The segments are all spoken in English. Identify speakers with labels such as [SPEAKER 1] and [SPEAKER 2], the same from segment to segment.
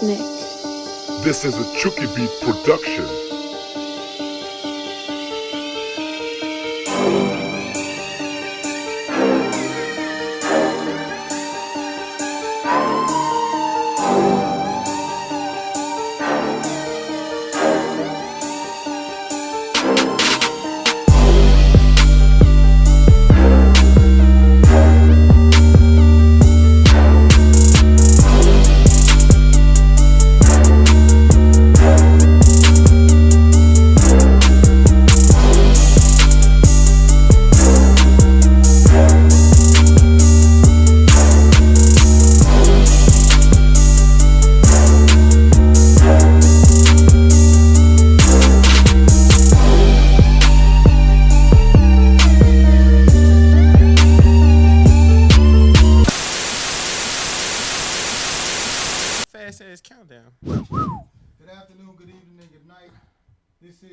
[SPEAKER 1] Nick.
[SPEAKER 2] This is a Chucky Beat production.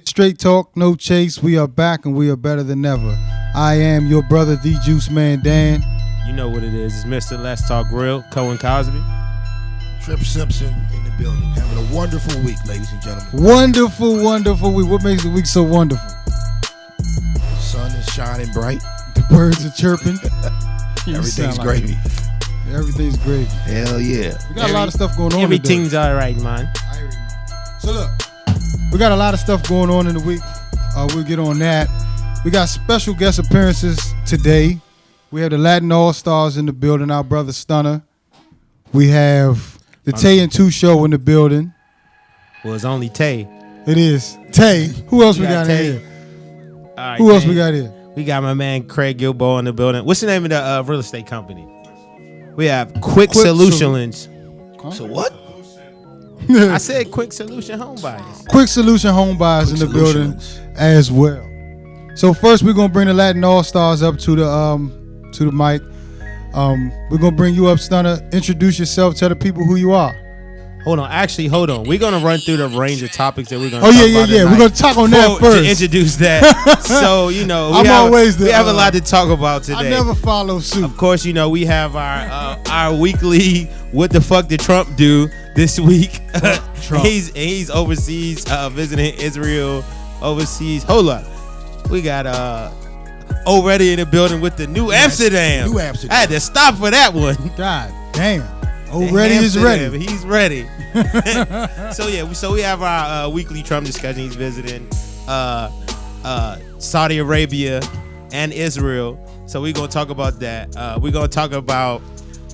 [SPEAKER 3] Straight talk, no chase. We are back and we are better than ever. I am your brother, the Juiceman Dan.
[SPEAKER 4] You know what it is. It's Mr. LetsTalkReal, Cohen Cosby.
[SPEAKER 5] Tripp Simpson in the building. Having a wonderful week, ladies and gentlemen.
[SPEAKER 3] Wonderful, wonderful week. What makes the week so wonderful?
[SPEAKER 5] The sun is shining bright.
[SPEAKER 3] The birds are chirping.
[SPEAKER 5] Everything's gravy.
[SPEAKER 3] Everything's gravy.
[SPEAKER 5] Hell yeah.
[SPEAKER 3] We got a lot of stuff going on
[SPEAKER 4] Everything's
[SPEAKER 3] today.
[SPEAKER 4] all right, man.
[SPEAKER 3] So look, we got a lot of stuff going on in the week. We'll get on that. We got special guest appearances today. We have the Latin All-Stars in the building, our brother Stunner. We have the Tay and 2 show in the building.
[SPEAKER 4] Well, it's only Tay.
[SPEAKER 3] It is. Tay. Who else we got in here?
[SPEAKER 4] All right,
[SPEAKER 3] Who else we got here?
[SPEAKER 4] We got my man Craig Gilboa in the building. What's the name of the real estate company? We have Quick Solutions.
[SPEAKER 5] So what?
[SPEAKER 4] I said Quick Solution Home Buyers.
[SPEAKER 3] Quick Solution Home Buyers in the building as well. So first we're gonna bring the Latin All-Stars up to the mic. We're gonna bring you up, Stunner. Introduce yourself, tell the people who you are.
[SPEAKER 4] Hold on. We're gonna run through the range of topics that we're gonna
[SPEAKER 3] talk
[SPEAKER 4] about
[SPEAKER 3] yeah.
[SPEAKER 4] tonight.
[SPEAKER 3] We're gonna talk on that first.
[SPEAKER 4] To introduce that. So, you know, we have a lot to talk about today.
[SPEAKER 3] I never follow suit.
[SPEAKER 4] Of course, you know, we have our weekly What the Fuck Did Trump Do this week.
[SPEAKER 3] Trump.
[SPEAKER 4] He's overseas visiting Israel overseas. Hold up. We got already in the building with the New Amsterdam.
[SPEAKER 5] New Amsterdam.
[SPEAKER 4] I had to stop for that one.
[SPEAKER 3] God damn. Already is ready.
[SPEAKER 4] He's ready. So we have our weekly Trump discussion. He's visiting Saudi Arabia and Israel. So we're gonna talk about that. We're gonna talk about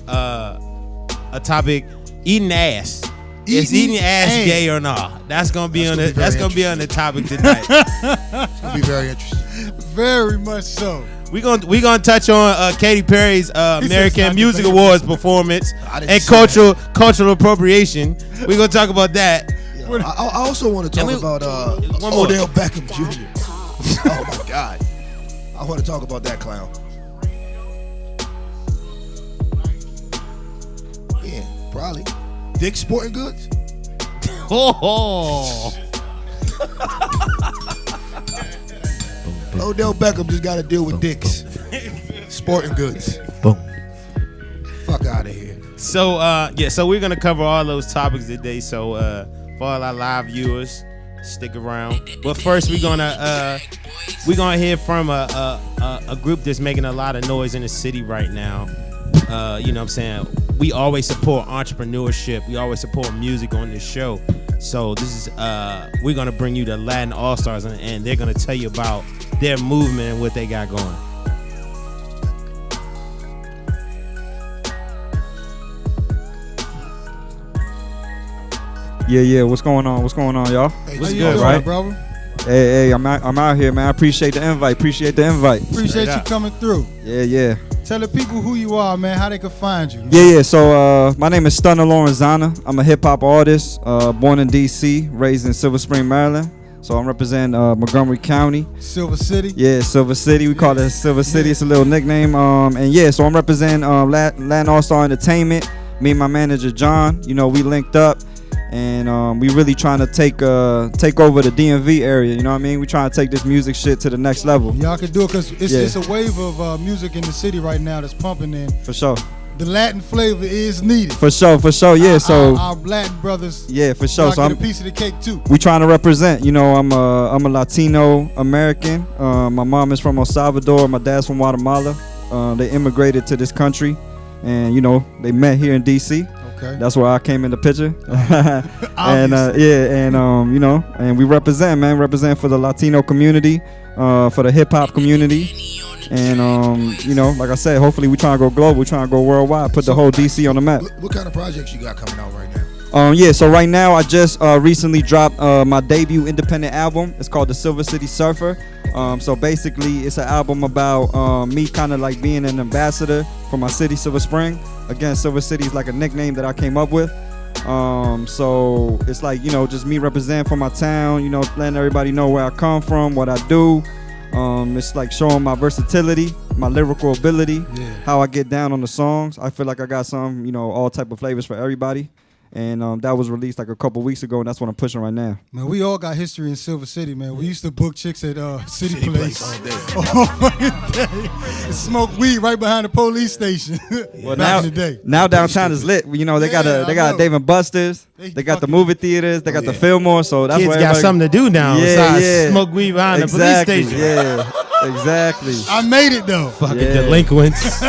[SPEAKER 4] a topic: eating ass. Is eating ass gay or not? That's gonna be on the topic tonight.
[SPEAKER 5] It's gonna be very interesting.
[SPEAKER 3] Very much so.
[SPEAKER 4] We gonna touch on Katy Perry's American Music Awards performance and cultural appropriation. We're gonna talk about that.
[SPEAKER 5] Yeah, I also want to talk about Odell Beckham Jr. Oh my God, I want to talk about that clown. Yeah, probably. Dick's Sporting Goods. Odell Beckham just got to deal with Dick's Sporting Goods. Boom. Fuck out of here.
[SPEAKER 4] So we're gonna cover all those topics today. So for all our live viewers, stick around. But first, we're gonna hear from a group that's making a lot of noise in the city right now. You know what I'm saying? We always support entrepreneurship. We always support music on this show. So this is we're gonna bring you the Latin All-Stars, and they're gonna tell you about their movement and what they got going.
[SPEAKER 6] Yeah. What's going on, y'all?
[SPEAKER 5] Hey,
[SPEAKER 4] What's
[SPEAKER 3] How you
[SPEAKER 4] good,
[SPEAKER 3] doing,
[SPEAKER 4] right?
[SPEAKER 3] brother?
[SPEAKER 6] Hey, I'm out here, man. I appreciate the invite.
[SPEAKER 3] Appreciate you coming through.
[SPEAKER 6] Yeah.
[SPEAKER 3] Tell the people who you are, man, how they can find you.
[SPEAKER 6] Yeah. So my name is Stunner Lorenzana. I'm a hip hop artist, born in DC, raised in Silver Spring, Maryland. So I'm representing Montgomery County.
[SPEAKER 3] Silver City.
[SPEAKER 6] Yeah, Silver City. We call it Silver City. It's a little nickname. And yeah, so I'm representing Latin All-Star Entertainment. Me and my manager John, you know, we linked up. And we really trying to take over the DMV area. You know what I mean? We trying to take this music shit to the next level.
[SPEAKER 3] Y'all can do it because it's a wave of music in the city right now that's pumping in.
[SPEAKER 6] For sure.
[SPEAKER 3] the Latin flavor is needed.
[SPEAKER 6] For sure. Yeah, so
[SPEAKER 3] our Latin brothers.
[SPEAKER 6] Yeah, for sure. So
[SPEAKER 3] I'm
[SPEAKER 6] I'm
[SPEAKER 3] a piece of the cake too.
[SPEAKER 6] We trying to represent. You know, I'm a Latino American. My mom is from El Salvador. My dad's from Guatemala. They immigrated to this country, and you know they met here in D.C.
[SPEAKER 3] Okay.
[SPEAKER 6] That's where I came in the picture. And you know, and we represent, man. Represent for the Latino community, for the hip hop community. And you know, like I said, hopefully we trying to go global, we trying to go worldwide, put the whole DC on the map.
[SPEAKER 5] What kind of projects you got coming out right now?
[SPEAKER 6] Yeah, so right now I just recently dropped my debut independent album. It's called The Silver City Surfer. So basically it's an album about me kind of like being an ambassador for my city, Silver Spring. Again, Silver City is like a nickname that I came up with. So it's like, you know, just me representing for my town, you know, letting everybody know where I come from, what I do. It's like showing my versatility, my lyrical ability, how I get down on the songs. I feel like I got some, you know, all type of flavors for everybody. And that was released like a couple weeks ago, and that's what I'm pushing right now.
[SPEAKER 3] Man, we all got history in Silver City, man. We used to book chicks at City Place
[SPEAKER 5] all day.
[SPEAKER 3] all fucking day and smoke weed right behind the police station.
[SPEAKER 6] Well,
[SPEAKER 3] back in the day.
[SPEAKER 6] now downtown is lit. You know, they got Dave and Buster's, they got the movie theaters, they got the Fillmore, so that's
[SPEAKER 4] Kids
[SPEAKER 6] where
[SPEAKER 4] got something to do now besides smoke weed behind the police station.
[SPEAKER 6] Yeah, exactly.
[SPEAKER 3] I made it though.
[SPEAKER 4] Fucking delinquents.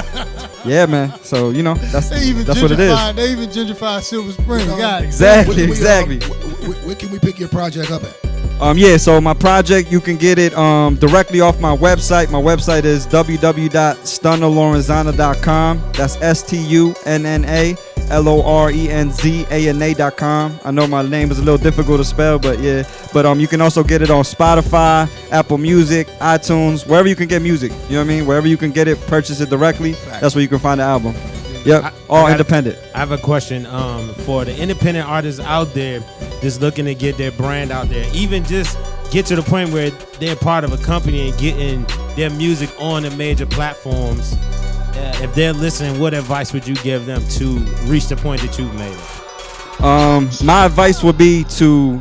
[SPEAKER 6] Yeah, man. So you know, that's what it is.
[SPEAKER 3] They even gentrified Silver Spring. God,
[SPEAKER 6] Exactly.
[SPEAKER 5] Where can we pick your project up at?
[SPEAKER 6] Yeah, so my project, you can get it directly off my website. My website is www.stunalorenzana.com. That's STUNNALORENZANA.com. I know my name is a little difficult to spell, but yeah. But you can also get it on Spotify, Apple Music, iTunes, wherever you can get music. You know what I mean? Wherever you can get it, purchase it directly. That's where you can find the album. Yep, all independent.
[SPEAKER 4] I have a question for the independent artists out there just looking to get their brand out there, even just get to the point where they're part of a company and getting their music on the major platforms. If they're listening, what advice would you give them to reach the point that you've made it?
[SPEAKER 6] My advice would be to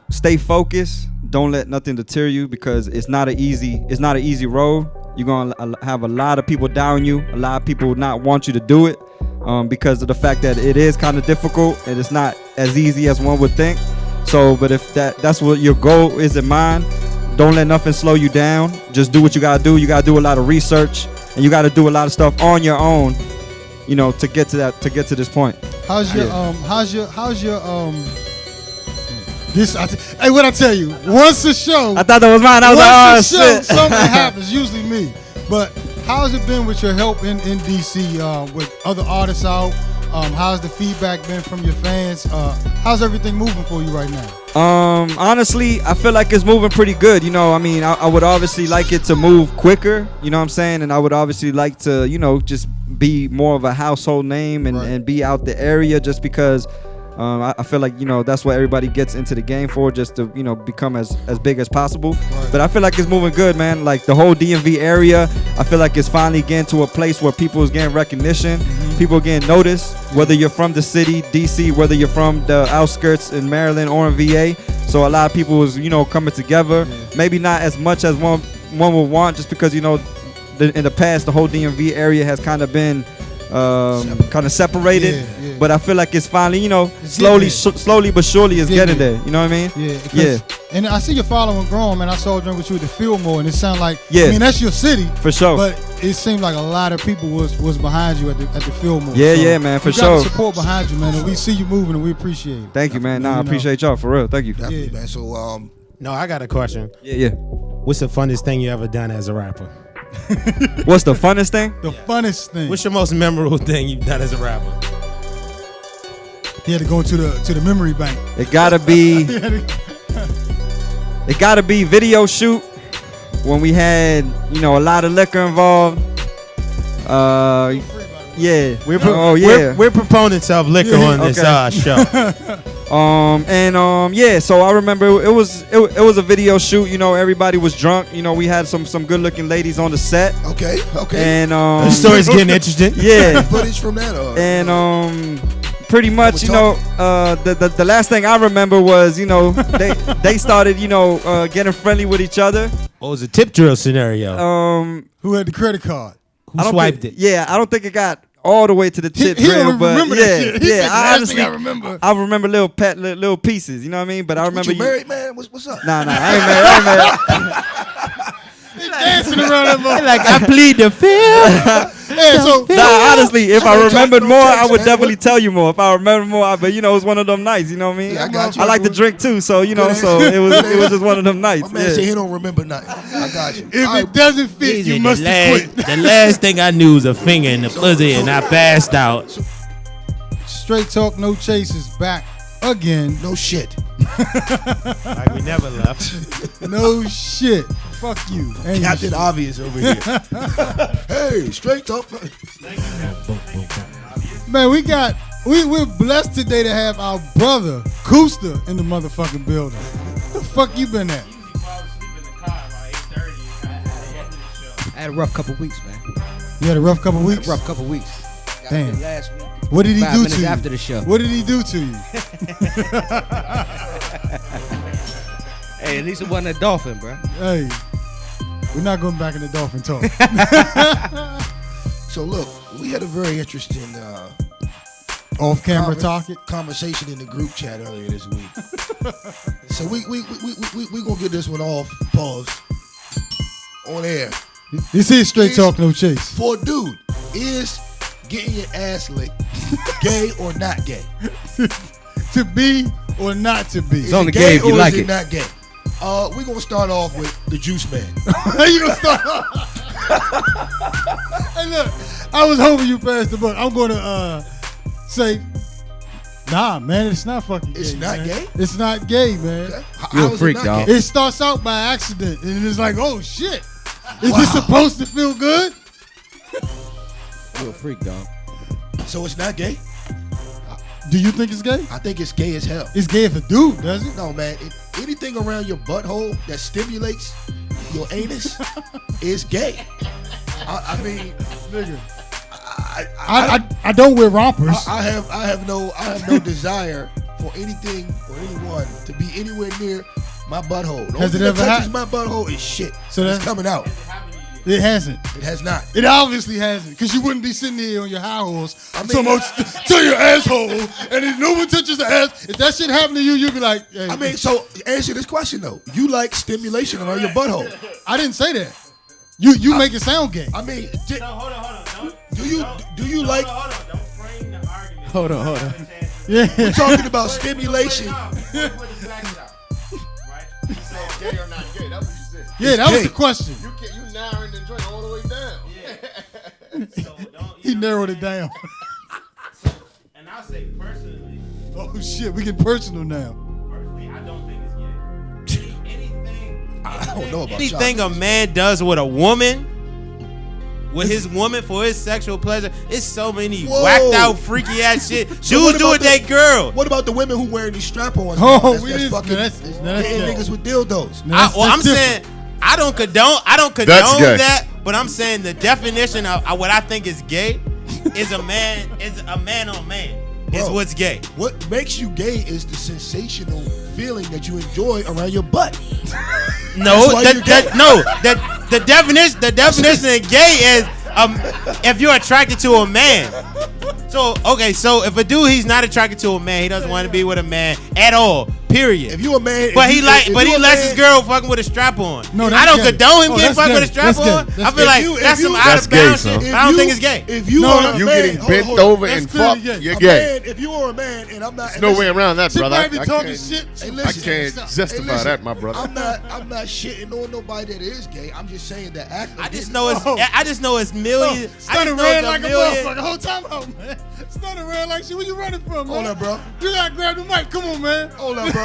[SPEAKER 6] stay focused. Don't let nothing deter you, because it's not an easy road. You're going to have a lot of people down you, a lot of people not want you to do it because of the fact that it is kind of difficult and it's not as easy as one would think. So, but if that's what your goal is in mind, don't let nothing slow you down. Just do what you got to do. You got to do a lot of research, and you got to do a lot of stuff on your own, you know, to get to this point.
[SPEAKER 3] How's your hey, what I tell you? Once a show,
[SPEAKER 6] I thought that was mine. I was like, oh shit.
[SPEAKER 3] Something happens. Usually me. But how's it been with your help in DC with other artists out? How's the feedback been from your fans? How's everything moving for you right now?
[SPEAKER 6] Honestly, I feel like it's moving pretty good. You know, I mean, I would obviously like it to move quicker. You know what I'm saying? And I would obviously like to, you know, just be more of a household name and be out the area, just because. I feel like, you know, that's what everybody gets into the game for, just to, you know, become as big as possible. But I feel like it's moving good, man. Like the whole DMV area, I feel like it's finally getting to a place where people is getting recognition. People are getting noticed, whether you're from the city, DC, whether you're from the outskirts in Maryland or in VA. So a lot of people is, you know, coming together. Maybe not as much as one would want, just because, you know, in the past, the whole DMV area has kind of been kind of separated, but I feel like it's finally, you know, slowly but surely it's getting there. You know what I mean? Yeah.
[SPEAKER 3] And I see your following growing, man. I saw a drink with you at the Fillmore, and it sounded like,
[SPEAKER 6] I
[SPEAKER 3] mean, that's your city
[SPEAKER 6] for sure.
[SPEAKER 3] But it seemed like a lot of people was behind you at the Fillmore.
[SPEAKER 6] Yeah, man, for sure.
[SPEAKER 3] We got the support behind you, man, and we see you moving, and we appreciate it.
[SPEAKER 6] Thank you, man. I appreciate y'all for real. Thank you.
[SPEAKER 5] Definitely, man. So,
[SPEAKER 4] no, I got a question.
[SPEAKER 6] Yeah.
[SPEAKER 4] What's the funnest thing you ever done as a rapper?
[SPEAKER 6] What's the funnest thing?
[SPEAKER 3] The funnest thing.
[SPEAKER 4] What's your most memorable thing you've done as a rapper?
[SPEAKER 3] He had to go to the memory bank.
[SPEAKER 6] It gotta be video shoot when we had, you know, a lot of liquor involved. Yeah.
[SPEAKER 4] We're proponents of liquor on this show.
[SPEAKER 6] Yeah, so I remember it was a video shoot. You know, everybody was drunk. You know, we had some good looking ladies on the set.
[SPEAKER 5] Okay.
[SPEAKER 6] And
[SPEAKER 4] the story's getting interesting.
[SPEAKER 6] Yeah.
[SPEAKER 5] Footage from that.
[SPEAKER 6] And pretty much, you know, the last thing I remember was, you know, they started, you know, getting friendly with each other.
[SPEAKER 4] What was a tip drill scenario?
[SPEAKER 3] Who had the credit card?
[SPEAKER 4] Who swiped it?
[SPEAKER 6] Yeah, I don't think it got all the way to the tip
[SPEAKER 3] He don't
[SPEAKER 6] drill, but
[SPEAKER 3] remember
[SPEAKER 6] yeah,
[SPEAKER 3] that shit. He said,
[SPEAKER 6] I honestly,
[SPEAKER 3] I remember.
[SPEAKER 6] I remember little pieces. You know what I mean? But I remember
[SPEAKER 5] you married, man? What's up?
[SPEAKER 6] Nah, I ain't married.
[SPEAKER 3] Dancing around that motherfucker.
[SPEAKER 4] Like I plead the fifth.
[SPEAKER 3] Yeah, so
[SPEAKER 6] Nah, honestly, if I remembered more, I would
[SPEAKER 5] man.
[SPEAKER 6] definitely tell you more. If I remember more, but you know, it's one of them nights. You know what I mean?
[SPEAKER 5] Yeah, I got you.
[SPEAKER 6] I like to drink too, so you know, so it was just one of them nights.
[SPEAKER 5] My man
[SPEAKER 6] Yeah.
[SPEAKER 5] said he don't remember nothing. I got you.
[SPEAKER 3] if it doesn't fit, you
[SPEAKER 4] The
[SPEAKER 3] must have quit.
[SPEAKER 4] the last thing I knew was a finger in the pussy, and I passed out.
[SPEAKER 3] Straight talk, no chase is back again.
[SPEAKER 5] No shit.
[SPEAKER 4] Like we never left.
[SPEAKER 3] No shit. Fuck you. And
[SPEAKER 5] Captain Obvious over here. Hey, straight up.
[SPEAKER 3] Man, we're blessed today to have our brother Koosta in the motherfucking building. The fuck you been at?
[SPEAKER 1] I had a rough couple weeks, man.
[SPEAKER 3] You had a rough couple weeks?
[SPEAKER 1] Rough couple weeks. Got
[SPEAKER 3] Damn.
[SPEAKER 1] there last week.
[SPEAKER 3] What did he
[SPEAKER 1] 5
[SPEAKER 3] do
[SPEAKER 1] minutes
[SPEAKER 3] to you?
[SPEAKER 1] after the show.
[SPEAKER 3] What did he do to you?
[SPEAKER 1] Hey, at least it wasn't a dolphin, bro.
[SPEAKER 3] Hey, we're not going back in the dolphin talk.
[SPEAKER 5] So look, we had a very interesting
[SPEAKER 3] Off-camera talking.
[SPEAKER 5] conversation in the group chat earlier this week. So we gonna get this one off. Pause. On air.
[SPEAKER 3] You see, straight talk, no chase.
[SPEAKER 5] For a dude, is getting your ass licked gay or not gay?
[SPEAKER 3] To be or not to be.
[SPEAKER 1] It's only
[SPEAKER 5] it
[SPEAKER 1] gay if you
[SPEAKER 5] or
[SPEAKER 1] like
[SPEAKER 5] is
[SPEAKER 1] it.
[SPEAKER 5] Not gay. We're gonna start off with the Juiceman.
[SPEAKER 3] You gonna start? Hey, look, I was hoping you passed the book. I'm gonna say, nah, man, it's not fucking gay.
[SPEAKER 5] It's not
[SPEAKER 3] man.
[SPEAKER 5] gay?
[SPEAKER 3] It's not gay, man.
[SPEAKER 5] Okay.
[SPEAKER 1] You a
[SPEAKER 5] How is it
[SPEAKER 1] freak,
[SPEAKER 5] not
[SPEAKER 1] dog.
[SPEAKER 5] gay?
[SPEAKER 3] It starts out by accident, and it's like, oh shit, is this supposed to feel good?
[SPEAKER 1] You a freak, dog.
[SPEAKER 5] So it's not gay?
[SPEAKER 3] Do you think it's gay?
[SPEAKER 5] I think it's gay as hell.
[SPEAKER 3] It's gay if a dude does it.
[SPEAKER 5] No, man. Anything around your butthole that stimulates your anus is gay. I mean,
[SPEAKER 3] Nigga,
[SPEAKER 5] I
[SPEAKER 3] I don't wear rompers.
[SPEAKER 5] I have no desire for anything or anyone to be anywhere near my butthole. The
[SPEAKER 3] Has
[SPEAKER 5] only
[SPEAKER 3] it
[SPEAKER 5] thing
[SPEAKER 3] ever
[SPEAKER 5] that touches my butthole is shit.
[SPEAKER 3] So
[SPEAKER 5] It's
[SPEAKER 3] that's-
[SPEAKER 5] coming out.
[SPEAKER 3] It hasn't.
[SPEAKER 5] It has not.
[SPEAKER 3] It obviously hasn't, because you wouldn't be sitting here on your high horse
[SPEAKER 5] I mean-
[SPEAKER 3] talking about to your asshole, and if no one touches the ass, if that shit happened to you, you'd be like, hey,
[SPEAKER 5] I mean, so answer this question though. You like stimulation around your butthole?
[SPEAKER 3] I didn't say that. You make it sound gay.
[SPEAKER 5] I mean,
[SPEAKER 4] Hold on.
[SPEAKER 5] do you like
[SPEAKER 4] Hold on. Don't frame the argument.
[SPEAKER 1] Hold on.
[SPEAKER 3] Yeah.
[SPEAKER 5] talking about stimulation?
[SPEAKER 7] Gay or not gay? That's what you said.
[SPEAKER 3] Yeah, that was
[SPEAKER 5] gay.
[SPEAKER 3] the question.
[SPEAKER 7] You narrowing the joint all the way down.
[SPEAKER 4] So don't,
[SPEAKER 3] He narrowed it down.
[SPEAKER 4] and I'll say personally,
[SPEAKER 3] Oh shit, we get personal now.
[SPEAKER 4] I don't think it's gay. Anything
[SPEAKER 5] I don't know about
[SPEAKER 4] anything
[SPEAKER 5] y'all.
[SPEAKER 4] a man does with a woman, with his woman for his sexual pleasure, it's so many
[SPEAKER 5] Whoa.
[SPEAKER 4] whacked out, freaky ass shit.
[SPEAKER 5] So
[SPEAKER 4] Dudes
[SPEAKER 5] what
[SPEAKER 4] do
[SPEAKER 5] about
[SPEAKER 4] with their girl.
[SPEAKER 5] What about the women who wearing these strap-ons?
[SPEAKER 3] Oh,
[SPEAKER 5] That's
[SPEAKER 3] we didn't-
[SPEAKER 5] fucking
[SPEAKER 3] that's
[SPEAKER 5] hitting
[SPEAKER 3] gay.
[SPEAKER 5] niggas with dildos.
[SPEAKER 3] Now,
[SPEAKER 4] I'm
[SPEAKER 3] that's
[SPEAKER 4] saying I don't condone
[SPEAKER 2] That's gay.
[SPEAKER 4] that, but I'm saying the definition of what I think is gay is a man on man. Is
[SPEAKER 5] Bro.
[SPEAKER 4] what's gay.
[SPEAKER 5] What makes you gay is the sensational feeling that you enjoy around your butt.
[SPEAKER 4] No,
[SPEAKER 5] That's why you're gay.
[SPEAKER 4] the definition of gay is if you're attracted to a man. So if a dude he's not attracted to a man, he doesn't want to be with a man at all. Period.
[SPEAKER 5] If you a man,
[SPEAKER 4] But
[SPEAKER 5] if
[SPEAKER 4] he
[SPEAKER 5] you-
[SPEAKER 4] lets
[SPEAKER 5] if you a
[SPEAKER 4] his
[SPEAKER 5] man-
[SPEAKER 4] girl fucking with a strap on.
[SPEAKER 3] No,
[SPEAKER 4] I
[SPEAKER 3] that's
[SPEAKER 4] don't
[SPEAKER 3] gay.
[SPEAKER 4] condone him
[SPEAKER 3] Oh,
[SPEAKER 4] getting
[SPEAKER 3] that's
[SPEAKER 4] fucked with a
[SPEAKER 3] gay.
[SPEAKER 4] strap
[SPEAKER 3] That's
[SPEAKER 4] on.
[SPEAKER 3] gay.
[SPEAKER 4] I feel like that's some out
[SPEAKER 2] That's
[SPEAKER 4] of
[SPEAKER 2] gay,
[SPEAKER 4] bounds
[SPEAKER 2] son.
[SPEAKER 4] shit. I don't think it's gay.
[SPEAKER 5] If you
[SPEAKER 3] No,
[SPEAKER 5] are
[SPEAKER 3] no,
[SPEAKER 5] a
[SPEAKER 2] You
[SPEAKER 5] man,
[SPEAKER 2] getting
[SPEAKER 5] hold on,
[SPEAKER 2] bent
[SPEAKER 5] hold on.
[SPEAKER 2] over
[SPEAKER 3] That's
[SPEAKER 2] and
[SPEAKER 3] clearly
[SPEAKER 2] fucked,
[SPEAKER 3] gay.
[SPEAKER 2] you're
[SPEAKER 5] A
[SPEAKER 2] gay.
[SPEAKER 5] man, if you are a man, and I'm not,
[SPEAKER 2] There's no way around that,
[SPEAKER 3] She
[SPEAKER 2] brother.
[SPEAKER 3] might be
[SPEAKER 2] I
[SPEAKER 3] talking
[SPEAKER 2] can't-
[SPEAKER 3] shit.
[SPEAKER 5] Hey,
[SPEAKER 2] I
[SPEAKER 5] listen,
[SPEAKER 2] can't
[SPEAKER 3] Stop.
[SPEAKER 2] justify
[SPEAKER 5] listen,
[SPEAKER 2] that, my brother.
[SPEAKER 5] I'm not shitting on nobody that is gay. I'm just saying that act.
[SPEAKER 4] I just know it's
[SPEAKER 3] Oh.
[SPEAKER 4] millions. I
[SPEAKER 3] Started
[SPEAKER 4] just know
[SPEAKER 3] ran
[SPEAKER 4] it's
[SPEAKER 3] like
[SPEAKER 4] a
[SPEAKER 3] a
[SPEAKER 4] million.
[SPEAKER 3] motherfucker. Whole time out, man. Started ran like shit. Where you running from, man?
[SPEAKER 5] Hold up, bro.
[SPEAKER 3] You gotta grab the mic. Come on, man.
[SPEAKER 5] Hold up, bro.